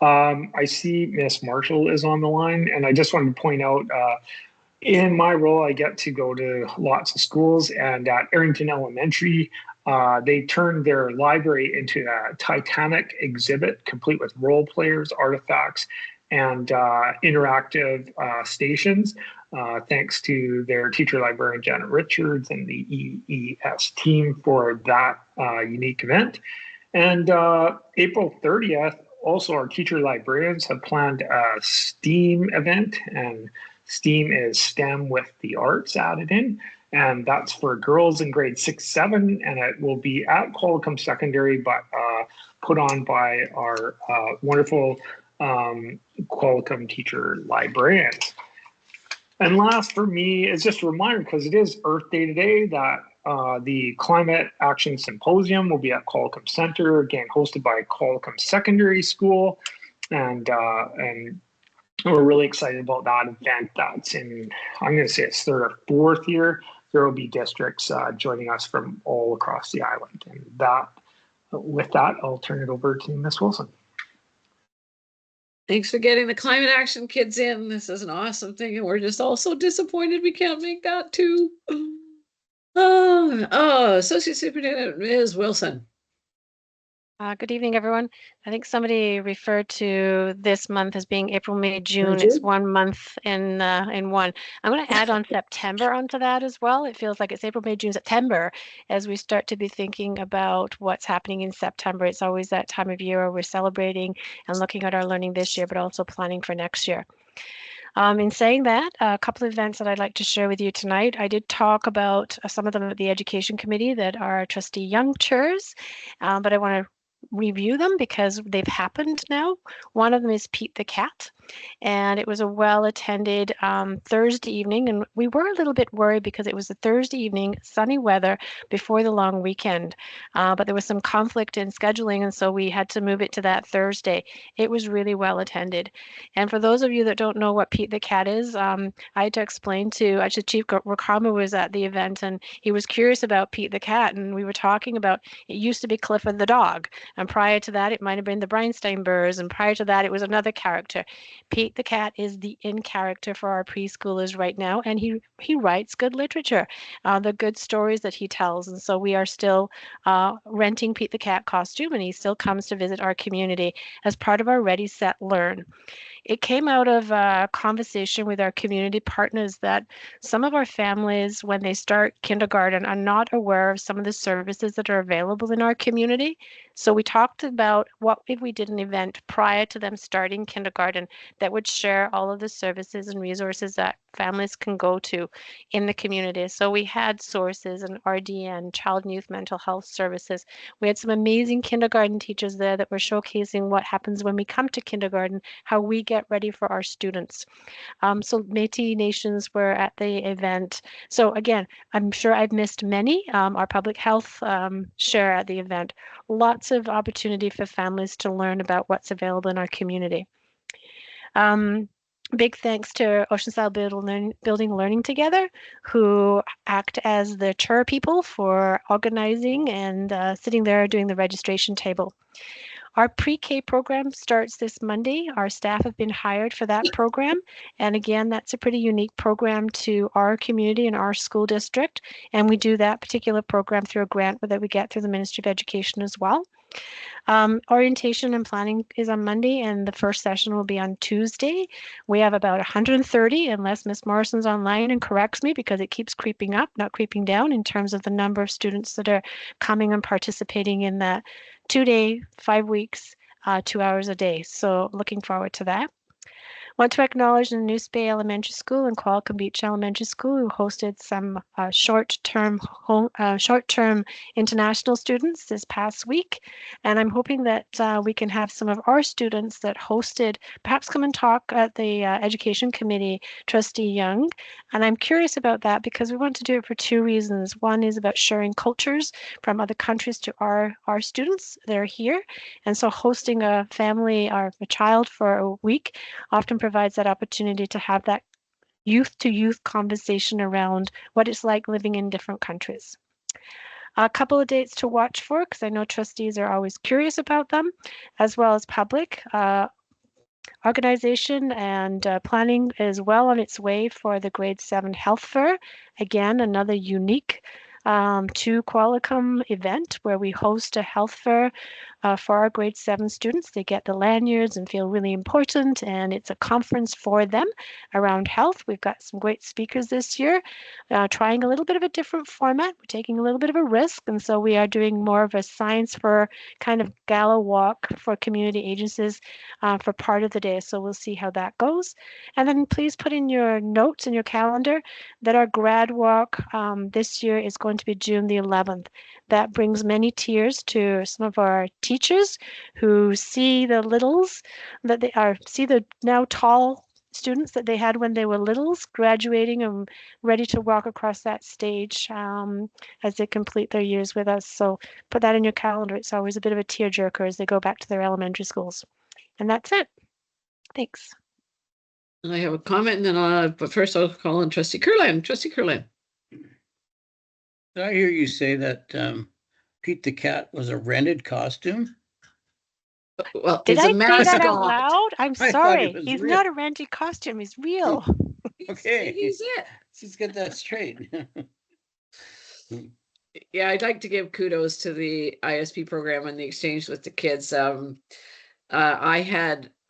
I see Miss Marshall is on the line, and I just wanted to point out, in my role, I get to go to lots of schools, and at Arrington Elementary, they turned their library into a Titanic exhibit, complete with role players, artifacts, and interactive stations, thanks to their teacher librarian, Janet Richards, and the EES team for that unique event. And April 30th, also, our teacher librarians have planned a STEAM event, and STEAM is STEM with the arts added in, and that's for girls in grade 6, 7, and it will be at Qualicum Secondary, but put on by our wonderful Qualicum teacher librarians. And last for me is just a reminder, because it is Earth Day today, that the Climate Action Symposium will be at Qualicum Center, again hosted by Qualicum Secondary School, and We're really excited about that event. That's in, I'm going to say it's third or fourth year. There will be districts joining us from all across the island. And with that, I'll turn it over to Ms. Wilson. Thanks for getting the climate action kids in. This is an awesome thing, and we're just all so disappointed we can't make that too. Associate Superintendent Ms. Wilson. Good evening, everyone. I think somebody referred to this month as being April, May, June. It's 1 month in one. I'm going to add on September onto that as well. It feels like it's April, May, June, September as we start to be thinking about what's happening in September. It's always that time of year where we're celebrating and looking at our learning this year, but also planning for next year. In saying that, a couple of events that I'd like to share with you tonight. I did talk about some of them at the Education Committee that are Trustee Young chairs, but I want to review them because they've happened now. One of them is Pete the Cat, and it was a well-attended Thursday evening, and we were a little bit worried because it was a Thursday evening, sunny weather before the long weekend, but there was some conflict in scheduling, and so we had to move it to that Thursday. It was really well attended, and for those of you that don't know what Pete the Cat is, I had to explain to, actually Chief Rakama was at the event, and he was curious about Pete the Cat, and we were talking about, it used to be Clifford the dog, and prior to that, it might have been the Breinstein Burrs, and prior to that, it was another character. Pete the Cat is the in character for our preschoolers right now, and he writes good literature, the good stories that he tells, and so we are still renting Pete the Cat costume, and he still comes to visit our community as part of our Ready, Set, Learn. It came out of a conversation with our community partners that some of our families, when they start kindergarten, are not aware of some of the services that are available in our community. So we talked about what if we did an event prior to them starting kindergarten that would share all of the services and resources that families can go to in the community. So we had sources and RDN, child and youth mental health services. We had some amazing kindergarten teachers there that were showcasing what happens when we come to kindergarten, how we get ready for our students. So Métis Nations were at the event. So again, I'm sure I've missed many. Our public health share at the event. Lots of opportunity for families to learn about what's available in our community. Big thanks to Oceanside Building Learning Together, who act as the chair people for organizing and sitting there doing the registration table. Our pre-K program starts this Monday. Our staff have been hired for that program. And again, that's a pretty unique program to our community and our school district. And we do that particular program through a grant that we get through the Ministry of Education as well. Orientation and planning is on Monday, and the first session will be on Tuesday. We have about 130, unless Ms. Morrison's online and corrects me, because it keeps creeping up, not creeping down, in terms of the number of students that are coming and participating in that 2-day, 5 weeks, 2 hours a day. So looking forward to that. Want to acknowledge the News Bay Elementary School and Qualicum Beach Elementary School, who hosted some short-term international students this past week. And I'm hoping that we can have some of our students that hosted perhaps come and talk at the Education Committee, Trustee Young. And I'm curious about that because we want to do it for two reasons. One is about sharing cultures from other countries to our students that are here. And so hosting a family or a child for a week often provides that opportunity to have that youth-to-youth conversation around what it's like living in different countries. A couple of dates to watch for, because I know trustees are always curious about them, as well as public. Organization and planning is well on its way for the Grade 7 Health Fair. Again, another unique to Qualicum event where we host a health fair for our grade 7 students. They get the lanyards and feel really important, and it's a conference for them around health. We've got some great speakers this year, trying a little bit of a different format. We're taking a little bit of a risk, and so we are doing more of a science for kind of gala walk for community agencies for part of the day. So we'll see how that goes. And then please put in your notes in your calendar that our grad walk this year is going to be June the 11th. That brings many tears to some of our teachers who see the littles that they are, see the now tall students that they had when they were littles graduating and ready to walk across that stage as they complete their years with us. So put that in your calendar. It's always a bit of a tearjerker as they go back to their elementary schools. And that's it. Thanks. And I have a comment, and then but first I'll call on Trustee Kurland. Trustee Kurland. Did I hear you say that Pete the Cat was a rented costume? Well, Did it's I a say that out mascot. loud? I'm I thought sorry. it was He's real. not a rented costume. He's real. Okay. He's it. Let's get that straight. Yeah, I'd like to give kudos to the ISP program and the exchange with the kids.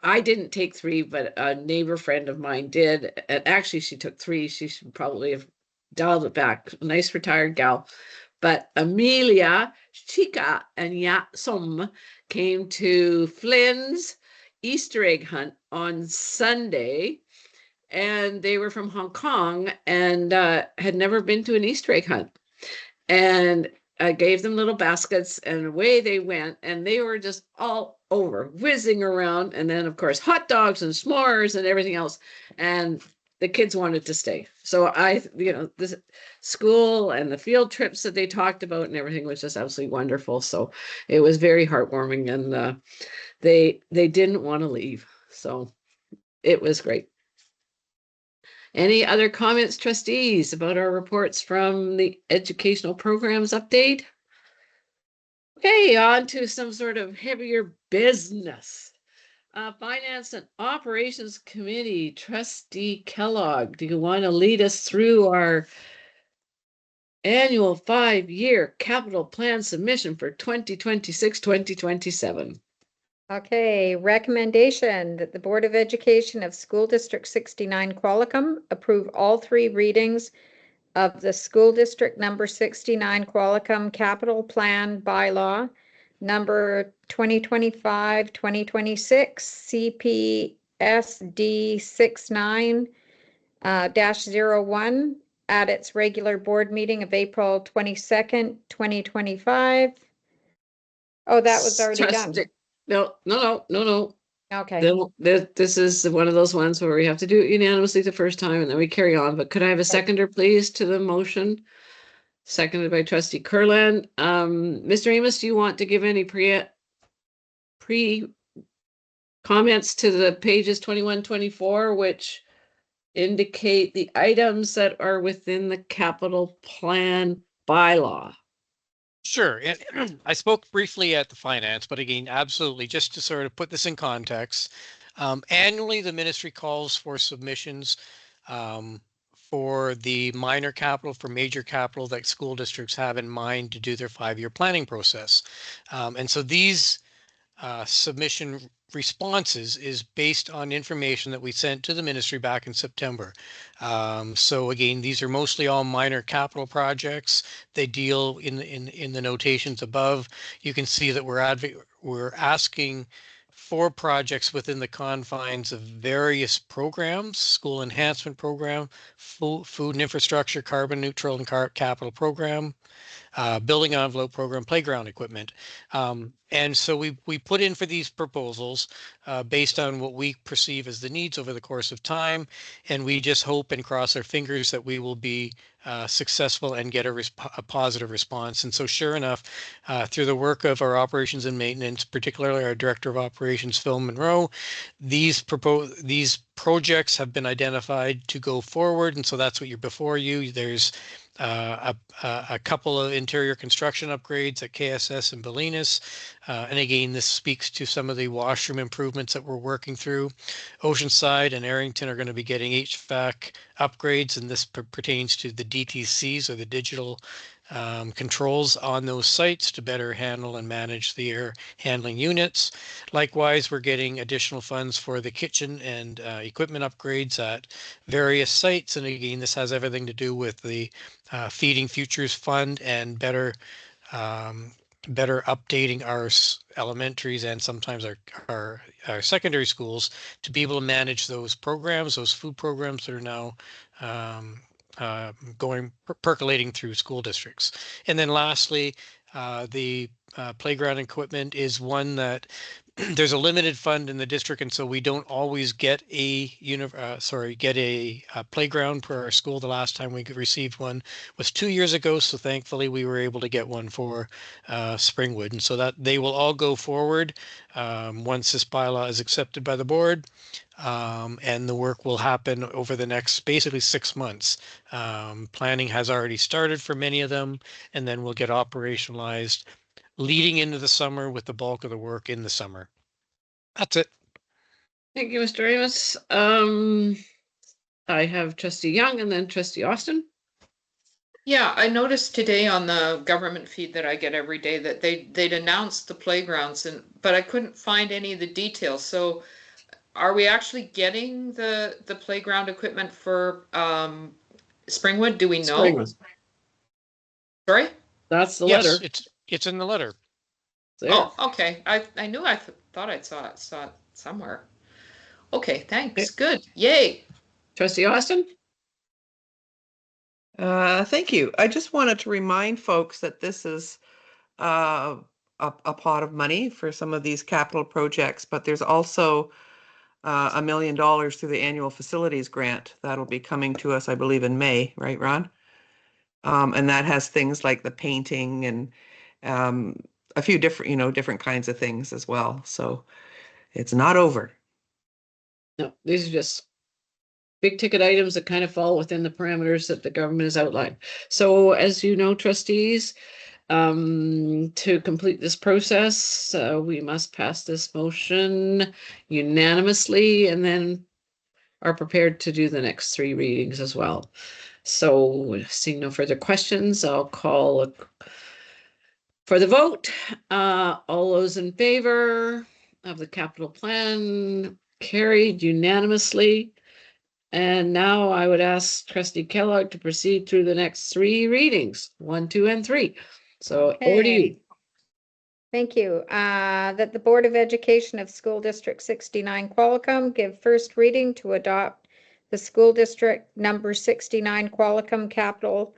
I didn't take 3, but a neighbor friend of mine did. And actually, she took 3. She should probably have dialed it back. Nice retired gal. But Amelia, Chica, and Yatsum came to Flynn's Easter egg hunt on Sunday. And they were from Hong Kong and had never been to an Easter egg hunt. And I gave them little baskets and away they went, and they were just all over, whizzing around. And then, of course, hot dogs and s'mores and everything else. And the kids wanted to stay. So this school and the field trips that they talked about and everything was just absolutely wonderful. So it was very heartwarming, and they didn't want to leave. So it was great. Any other comments, trustees, about our reports from the educational programs update? Okay, on to some sort of heavier business. Finance and Operations Committee, Trustee Kellogg, do you want to lead us through our annual 5-year capital plan submission for 2026-2027? Okay, recommendation that the Board of Education of School District 69 Qualicum approve all 3 readings of the School District number 69 Qualicum Capital Plan Bylaw number 2025-2026 CPSD 69-01 at its regular board meeting of April 22nd, 2025. Oh, that was already done. No. Okay. This is one of those ones where we have to do it unanimously the first time and then we carry on. But could I have a seconder, please, to the motion? Seconded by Trustee Kurland. Mr. Amos, do you want to give any pre comments to the pages 21, 24, which indicate the items that are within the capital plan bylaw? Sure. And I spoke briefly at the finance, but again, absolutely, just to sort of put this in context, annually, the ministry calls for submissions for the minor capital, for major capital that school districts have in mind to do their 5-year planning process. And so these submission responses is based on information that we sent to the ministry back in September. So again, these are mostly all minor capital projects. They deal in the notations above. You can see that we're asking for projects within the confines of various programs: school enhancement program, food and infrastructure, carbon neutral and capital program, building envelope program, playground equipment. And so we put in for these proposals based on what we perceive as the needs over the course of time. And we just hope and cross our fingers that we will be successful and get a positive response. And so sure enough, through the work of our operations and maintenance, particularly our Director of Operations, Phil Monroe, these projects have been identified to go forward. And so that's what you're before you. There's a couple of interior construction upgrades at KSS and Bolinas. And again, this speaks to some of the washroom improvements that we're working through. Oceanside and Arrington are going to be getting HVAC upgrades, and this pertains to the DTCs, or the digital controls on those sites, to better handle and manage the air handling units. Likewise, we're getting additional funds for the kitchen and equipment upgrades at various sites. And again, this has everything to do with the Feeding Futures Fund and better updating our elementaries and sometimes our secondary schools to be able to manage those programs, those food programs that are now percolating through school districts. And then lastly, the playground equipment is one that there's a limited fund in the district, and so we don't always get a playground per our school. The last time we received one was 2 years ago, so thankfully we were able to get one for Springwood, and so that they will all go forward once this bylaw is accepted by the board. And the work will happen over the next basically 6 months. Planning has already started for many of them, and then we'll get operationalized leading into the summer with the bulk of the work in the summer. That's it. Thank you, Mr. Amos. I have trustee Young and then trustee Austin. Yeah, I noticed today on the government feed that I get every day that they'd announced the playgrounds, but I couldn't find any of the details. So are we actually getting the playground equipment for Springwood? Do we know? Springwood. Sorry? That's the Yes, letter. it's in the letter. There. Oh, okay. I knew thought I saw it somewhere. Okay, thanks. Good. Yay. Trustee Austin? Thank you. I just wanted to remind folks that this is a pot of money for some of these capital projects, but there's also $1 million through the annual facilities grant that'll be coming to us, I believe, in May, right, Ron? And that has things like the painting and a few different, different kinds of things as well. So it's not over. No, these are just big ticket items that kind of fall within the parameters that the government has outlined. So as you know, trustees, to complete this process, we must pass this motion unanimously and then are prepared to do the next 3 readings as well. So seeing no further questions, I'll call for the vote. All those in favor of the capital plan carried unanimously. And now I would ask trustee Kellogg to proceed through the next 3 readings, 1, 2, and 3. So over to you. Thank you. That the Board of Education of School District 69 Qualicum give first reading to adopt the School District number 69 Qualicum Capital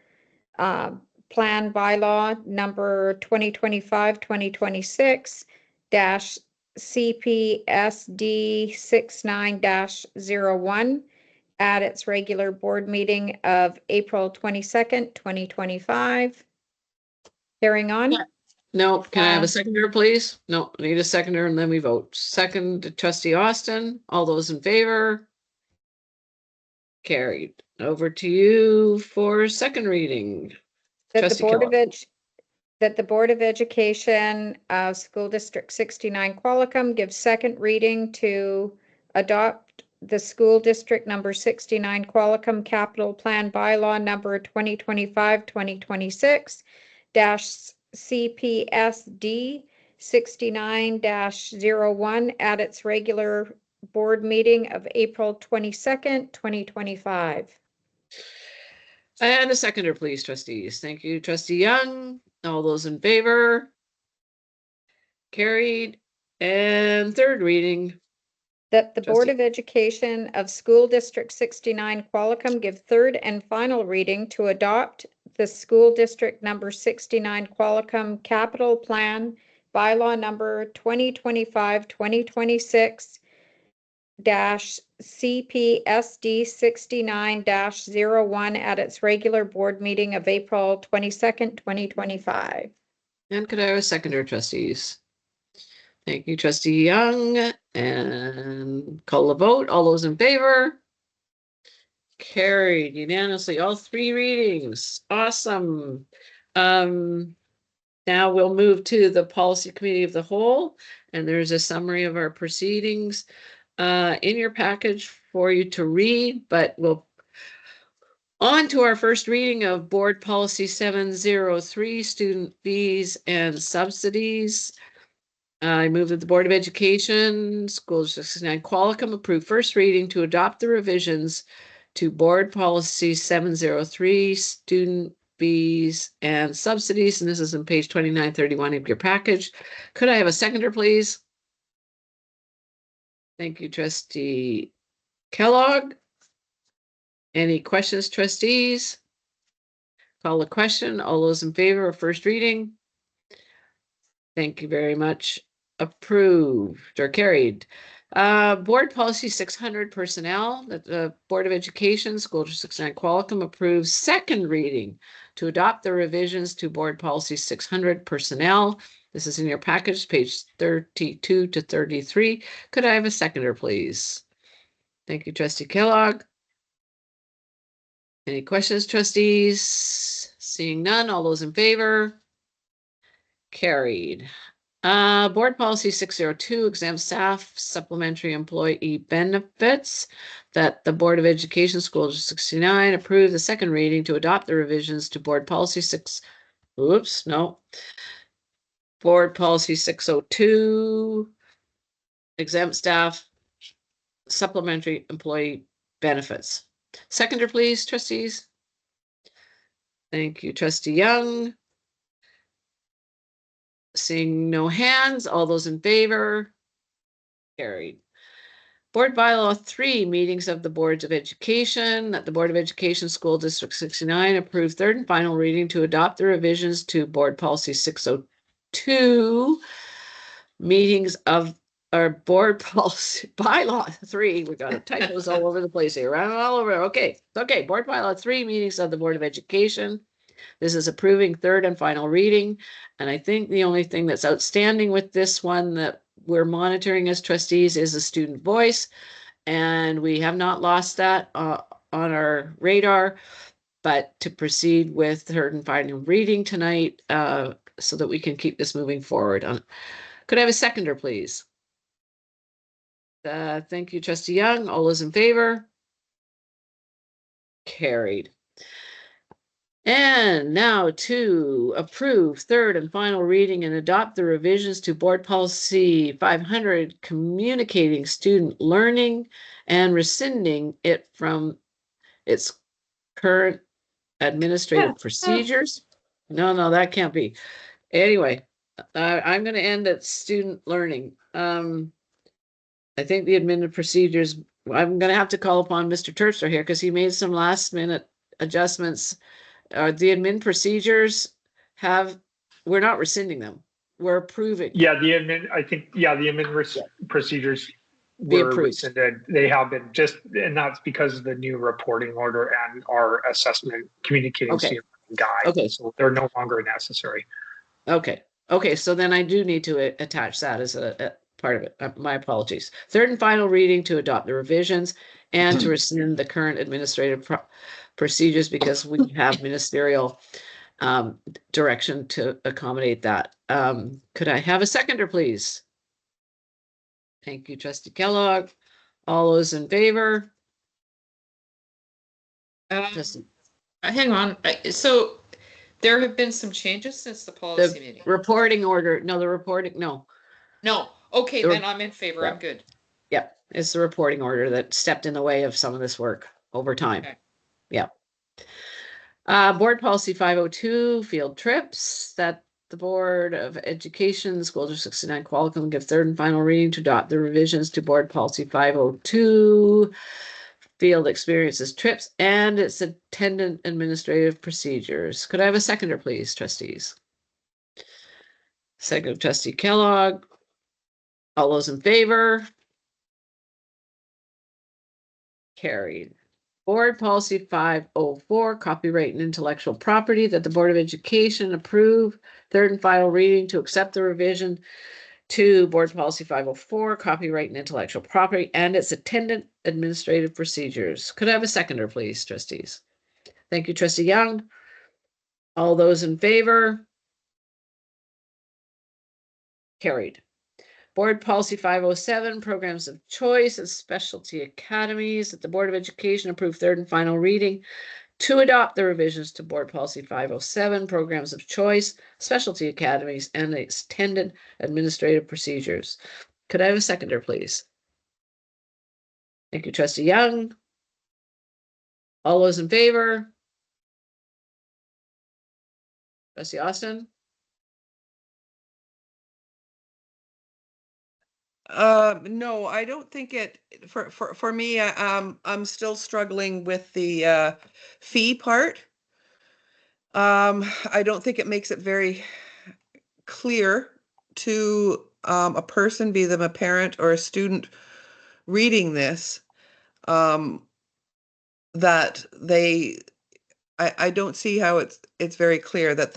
Plan Bylaw number 2025-2026 CPSD 69-01 at its regular board meeting of April 22nd, 2025. Carrying on. No, can I have a seconder, please? No, I need a seconder and then we vote. Second, trustee Austin. All those in favor? Carried. Over to you for second reading. That the Board of Education of School District 69 Qualicum gives second reading to adopt the School District number 69 Qualicum Capital Plan Bylaw number 2025-2026 CPSD 69-01 at its regular board meeting of April 22nd, 2025. And a seconder, please, trustees. Thank you, trustee Young. All those in favor? Carried. And third reading. That the Board of Education of School District 69 Qualicum give third and final reading to adopt the School District number 69 Qualicum Capital Plan Bylaw number 2025-2026 CPSD 69-01 at its regular board meeting of April 22nd, 2025. And could I have a seconder, trustees? Thank you, trustee Young. And call the vote. All those in favor? Carried unanimously, all 3 readings. Awesome. Now we'll move to the Policy Committee of the Whole, and there's a summary of our proceedings in your package for you to read, but we'll on to our first reading of Board Policy 703, Student Fees and Subsidies. I move that the Board of Education, School District 69 Qualicum approve first reading to adopt the revisions to Board Policy 703, Student Fees and Subsidies, and this is on page 2931 of your package. Could I have a seconder, please? Thank you, trustee Kellogg. Any questions, trustees? Call the question. All those in favor of first reading? Thank you very much. Approved or carried. Board Policy 600 Personnel, that the Board of Education, School District 69 Qualicum approves second reading to adopt the revisions to Board Policy 600 Personnel. This is in your package, page 32 to 33. Could I have a seconder, please? Thank you, trustee Kellogg. Any questions, trustees? Seeing none, all those in favor? Carried. Board policy 602, exempt staff supplementary employee benefits, that the Board of Education School District 69 approve the second reading to adopt the revisions to board policy board policy 602, exempt staff supplementary employee benefits. Seconder, please, trustees. Thank you, trustee Young. Seeing no hands, all those in favor? Carried. Board bylaw 3, meetings of the boards of education, that the Board of Education School District 69 approve third and final reading to adopt the revisions to board policy 602, meetings of our board policy bylaw 3. We got typos all over the place here, all over. Okay, board bylaw 3, meetings of the Board of Education. This is approving third and final reading. And I think the only thing that's outstanding with this one that we're monitoring as trustees is a student voice. And we have not lost that on our radar, but to proceed with third and final reading tonight so that we can keep this moving forward. Could I have a seconder, please? Thank you, trustee Young. All those in favor? Carried. And now to approve third and final reading and adopt the revisions to board policy 500, communicating student learning and rescinding it from its current administrative procedures. No, that can't be. Anyway, I'm going to end at student learning. I think the administrative procedures, I'm going to have to call upon Mr. Terpstra here because he made some last minute adjustments. The admin procedures we're not rescinding them. We're approving. Yeah, the admin procedures were rescinded. They have been and that's because of the new reporting order and our assessment communicating guide. Okay. So they're no longer necessary. Okay, so then I do need to attach that as a part of it. My apologies. Third and final reading to adopt the revisions and to rescind the current administrative procedures because we have ministerial direction to accommodate that. Could I have a seconder, please? Thank you, trustee Kellogg. All those in favor? Hang on. So there have been some changes since the policy meeting. Reporting order. No, the reporting. No. Okay, then I'm in favor. Yeah. I'm good. Yeah, it's the reporting order that stepped in the way of some of this work over time. Okay. Yeah. Board policy 502, field trips, that the Board of Education, School District 69 Qualicum give third and final reading to adopt the revisions to board policy 502, field experiences trips, and its attendant administrative procedures. Could I have a seconder, please, trustees? Second, trustee Kellogg. All those in favor? Carried. Board policy 504, copyright and intellectual property, that the Board of Education approve third and final reading to accept the revision to board policy 504, copyright and intellectual property, and its attendant administrative procedures. Could I have a seconder, please, trustees? Thank you, trustee Young. All those in favor? Carried. Board policy 507, programs of choice and specialty academies, that the Board of Education approve third and final reading to adopt the revisions to board policy 507, programs of choice, specialty academies, and its attendant administrative procedures. Could I have a seconder, please? Thank you, trustee Young. All those in favor? Trustee Austin? No, I don't think it for me. I'm still struggling with the fee part. I don't think it makes it very clear to a person, be them a parent or a student, reading this, that I don't see how it's very clear that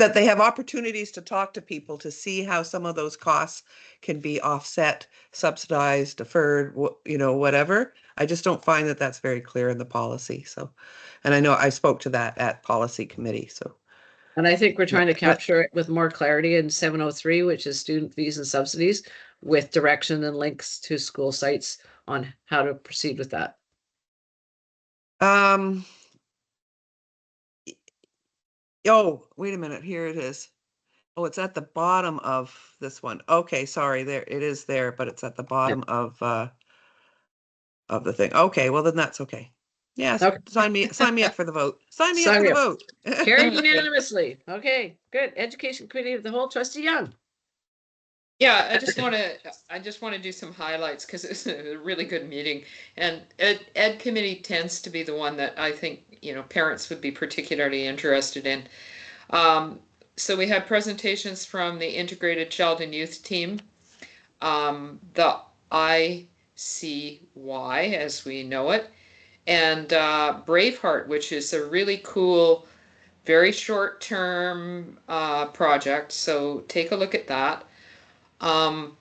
that they have opportunities to talk to people to see how some of those costs can be offset, subsidized, deferred, whatever. I just don't find that that's very clear in the policy. So, and I know I spoke to that at policy committee. So, and I think we're trying to capture it with more clarity in 703, which is student fees and subsidies, with direction and links to school sites on how to proceed with that. Oh, wait a minute. Here it is. Oh, it's at the bottom of this one. Okay, sorry. There it is there, but it's at the bottom of the thing. Okay, well then that's okay. Yes, Okay. sign me up for the vote. Sign me up Sign for me the vote. Carried unanimously. Okay, good. Education Committee of the Whole, Trustee Young. Yeah, I just want to do some highlights because it's a really good meeting, and Ed Committee tends to be the one that I think parents would be particularly interested in. So we had presentations from the Integrated Child and Youth Team, the ICY as we know it, and Braveheart, which is a really cool, very short-term project. So take a look at that. Some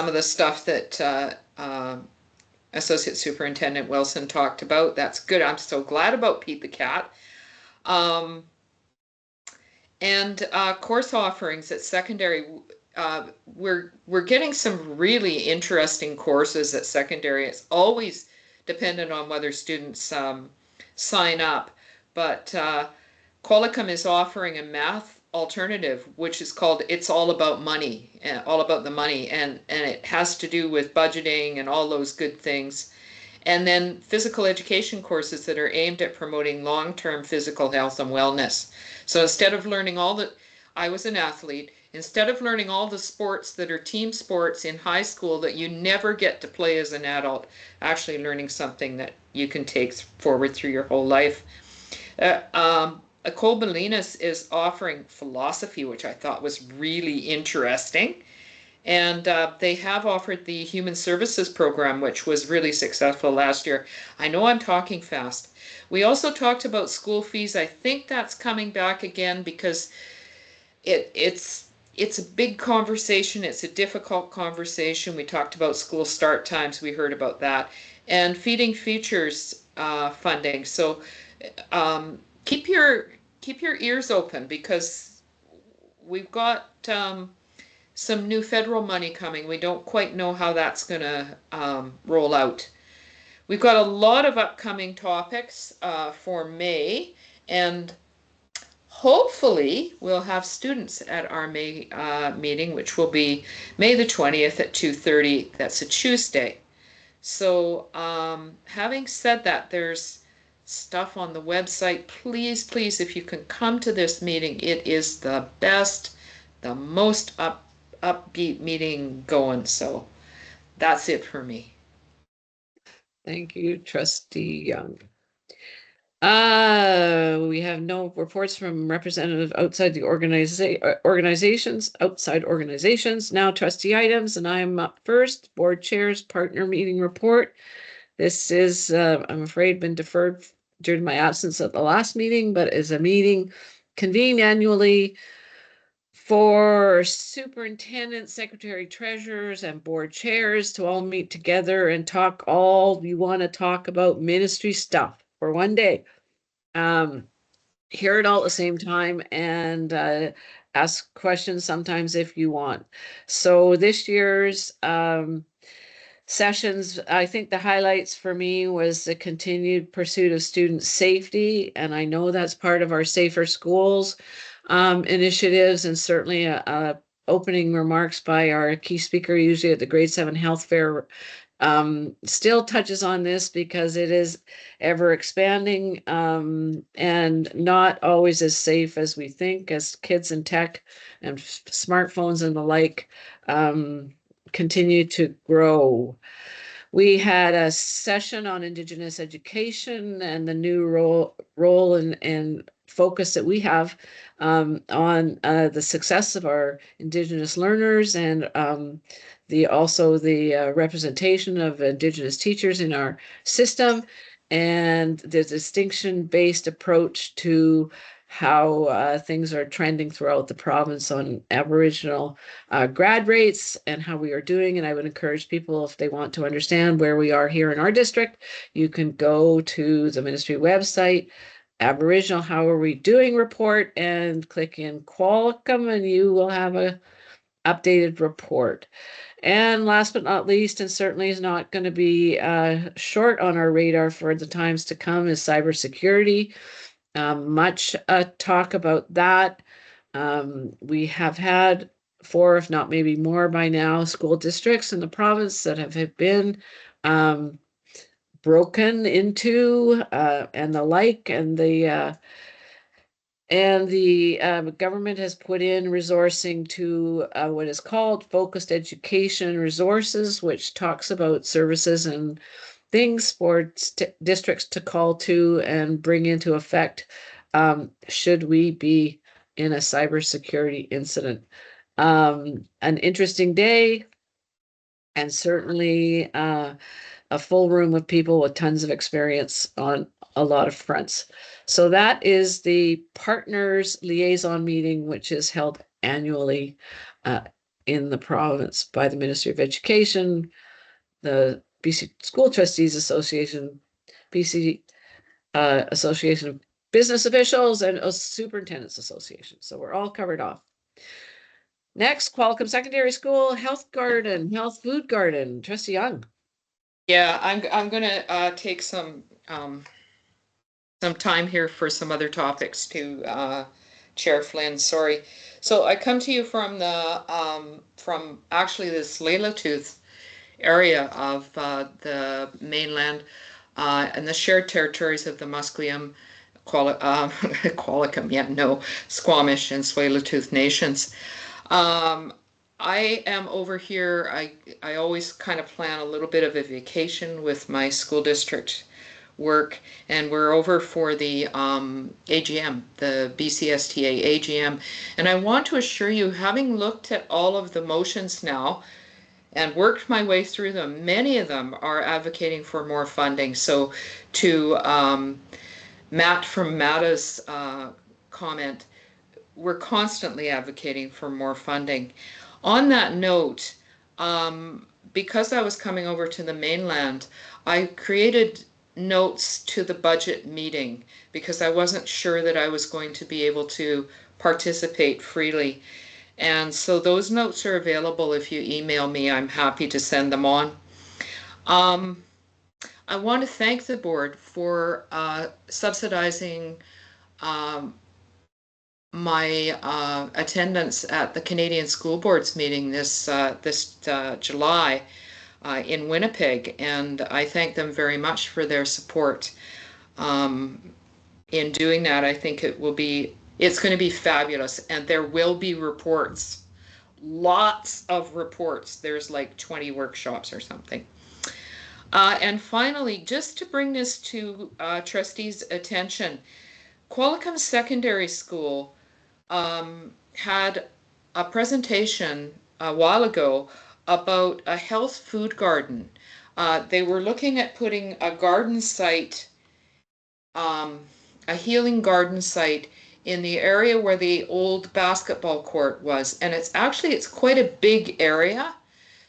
of the stuff that Associate Superintendent Wilson talked about, that's good. I'm so glad about Pete the Cat. And course offerings at secondary. We're getting some really interesting courses at secondary. It's always dependent on whether students sign up, but Qualicum is offering a math alternative, which is called It's All About Money, all about the money, and it has to do with budgeting and all those good things. And then physical education courses that are aimed at promoting long-term physical health and wellness. So instead of learning I was an athlete, instead of learning all the sports that are team sports in high school that you never get to play as an adult, actually learning something that you can take forward through your whole life. Nicole Bolinas is offering philosophy, which I thought was really interesting. And they have offered the Human Services Program, which was really successful last year. I know I'm talking fast. We also talked about school fees. I think that's coming back again because it's a big conversation. It's a difficult conversation. We talked about school start times. We heard about that. And Feeding Futures funding. So keep your ears open because we've got some new federal money coming. We don't quite know how that's going to roll out. We've got a lot of upcoming topics for May, and hopefully we'll have students at our May meeting, which will be May the 20th at 2:30. That's a Tuesday. So having said that, there's stuff on the website. Please, please, if you can come to this meeting, it is the best, the most upbeat meeting going. So that's it for me. Thank you, Trustee Young. We have no reports from representative outside the outside organizations. Now trustee items, and I'm up first. Board chairs partner meeting report. This is, I'm afraid, been deferred during my absence at the last meeting, but is a meeting convened annually for superintendent, secretary, treasurers, and board chairs to all meet together and talk all you want to talk about ministry stuff for one day. Hear it all at the same time and ask questions sometimes if you want. So this year's sessions, I think the highlights for me was the continued pursuit of student safety. And I know that's part of our Safer Schools initiatives, and certainly opening remarks by our key speaker, usually at the grade 7 health fair, still touches on this because it is ever expanding and not always as safe as we think, as kids and tech and smartphones and the like continue to grow. We had a session on Indigenous education and the new role and focus that we have on the success of our Indigenous learners and also the representation of Indigenous teachers in our system. and the distinction-based approach to how things are trending throughout the province on Aboriginal grad rates and how we are doing. And I would encourage people, if they want to understand where we are here in our district, you can go to the ministry website, Aboriginal How Are We Doing report, and click in Qualicum, and you will have a updated report. And last but not least, and certainly is not going to be short on our radar for the times to come, is cybersecurity. Much talk about that. We have had 4, if not maybe more by now, school districts in the province that have been broken into and the like, and the government has put in resourcing to what is called focused education resources, which talks about services and things for districts to call to and bring into effect should we be in a cybersecurity incident. An interesting day, and certainly a full room of people with tons of experience on a lot of fronts. So that is the partners liaison meeting, which is held annually in the province by the Ministry of Education, the BC School Trustees Association, BC Association of Business Officials, and Superintendents Association. So we're all covered off. Next, Qualicum Secondary School Health Garden, Health Food Garden. Trustee Young. Yeah, I'm gonna take some time here for some other topics to Chair Flynn. Sorry. So I come to you from the from actually this Tsleil-Waututh area of the mainland and the shared territories of the Musqueam, Qualicum, yeah, no, Squamish and Tsleil-Waututh nations. I am over here. I always kind of plan a little bit of a vacation with my school district work, and we're over for the AGM, the BCSTA AGM. And I want to assure you, having looked at all of the motions now and worked my way through them, many of them are advocating for more funding. So to Matt from Matta's comment, we're constantly advocating for more funding. On that note, because I was coming over to the mainland, I created notes to the budget meeting because I wasn't sure that I was going to be able to participate freely. And so those notes are available if you email me. I'm happy to send them on. I want to thank the board for subsidizing my attendance at the Canadian School Boards meeting this July in Winnipeg, and I thank them very much for their support in doing that. I think it's going to be fabulous, and there will be reports, lots of reports. There's like 20 workshops or something. And finally, just to bring this to trustees' attention, Qualicum Secondary School had a presentation a while ago about a health food garden. They were looking at putting a garden site, a healing garden site in the area where the old basketball court was. And it's quite a big area.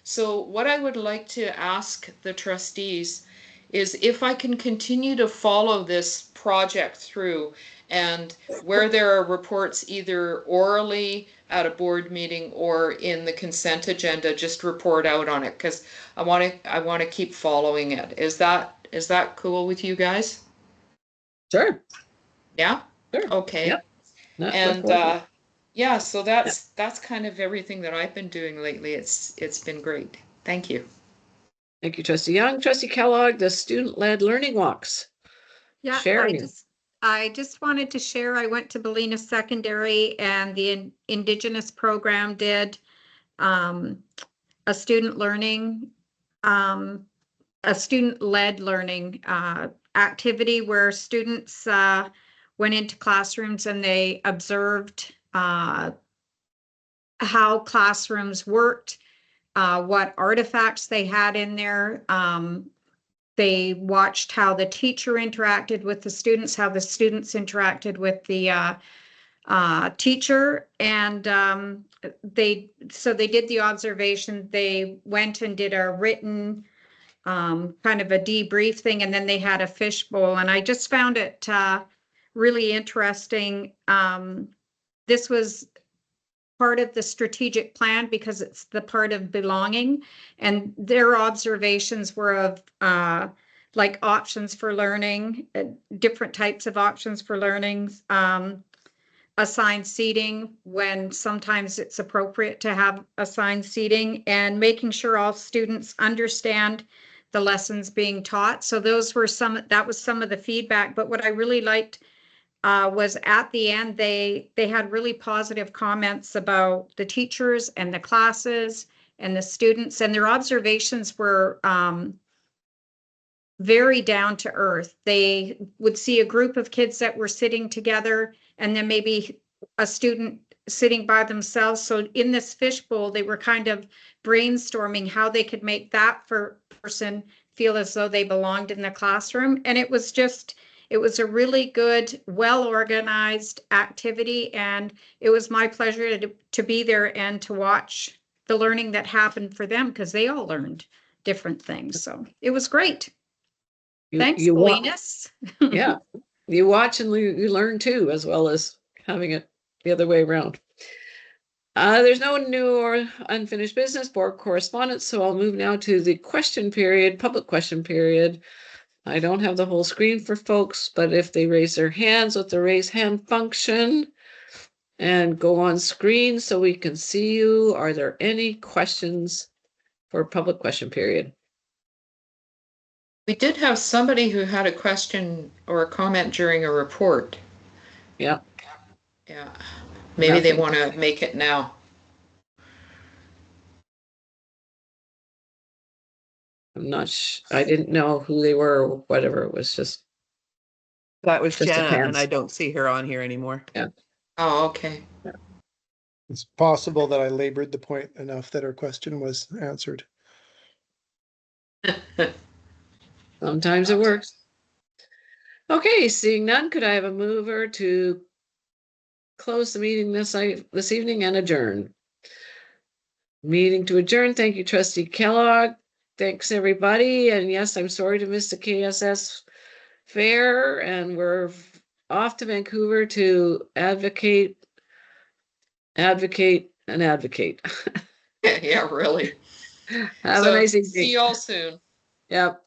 So what I would like to ask the trustees is if I can continue to follow this project through, and where there are reports either orally at a board meeting or in the consent agenda, just report out on it, because I want to keep following it. Is that cool with you guys? Sure. Yeah? Sure. Okay. Yep. And yeah, so that's kind of everything that I've been doing lately. It's been great. Thank you. Thank you, Trustee Young. Trustee Kellogg, the student-led learning walks. Yeah, Sharing. I just wanted to share, I went to Ballina Secondary, and the Indigenous program did a student-led learning activity where students went into classrooms and they observed how classrooms worked, what artifacts they had in there, they watched how the teacher interacted with the students, how the students interacted with the teacher, and they did the observation. They went and did a written kind of a debrief thing, and then they had a fishbowl, and I just found it really interesting. This was part of the strategic plan because it's the part of belonging, and their observations were of like options for learning, different types of options for learning, assigned seating when sometimes it's appropriate to have assigned seating, and making sure all students understand the lessons being taught. So that was some of the feedback. But what I really liked was at the end, they had really positive comments about the teachers and the classes and the students, and their observations were very down to earth. They would see a group of kids that were sitting together, and then maybe a student sitting by themselves. So in this fishbowl, they were kind of brainstorming how they could make that person feel as though they belonged in the classroom. And it was a really good, well-organized activity. And it was my pleasure to be there and to watch the learning that happened for them, because they all learned different things. So it was great. Thanks, Linus. Yeah, you watch and you learn too, as well as having it the other way around. There's no new or unfinished business, board correspondence, so I'll move now to the question period, public question period. I don't have the whole screen for folks, but if they raise their hands with the raise hand function and go on screen so we can see you, are there any questions for public question period? We did have somebody who had a question or a comment during a report. Yeah. Yeah. Maybe they want to make it now. I'm not I didn't know who they were or whatever. It was just. That was Just Jenna, depends. and I don't see her on here anymore. Yeah. Oh, okay. It's possible that I labored the point enough that her question was answered. Sometimes it works. Okay, seeing none, could I have a mover to close the meeting this evening and adjourn? Meeting to adjourn. Thank you, Trustee Kellogg. Thanks, everybody. And yes, I'm sorry to miss the KSS fair, and we're off to Vancouver to advocate. Yeah, really. Have a nice evening. See you all soon. Yep.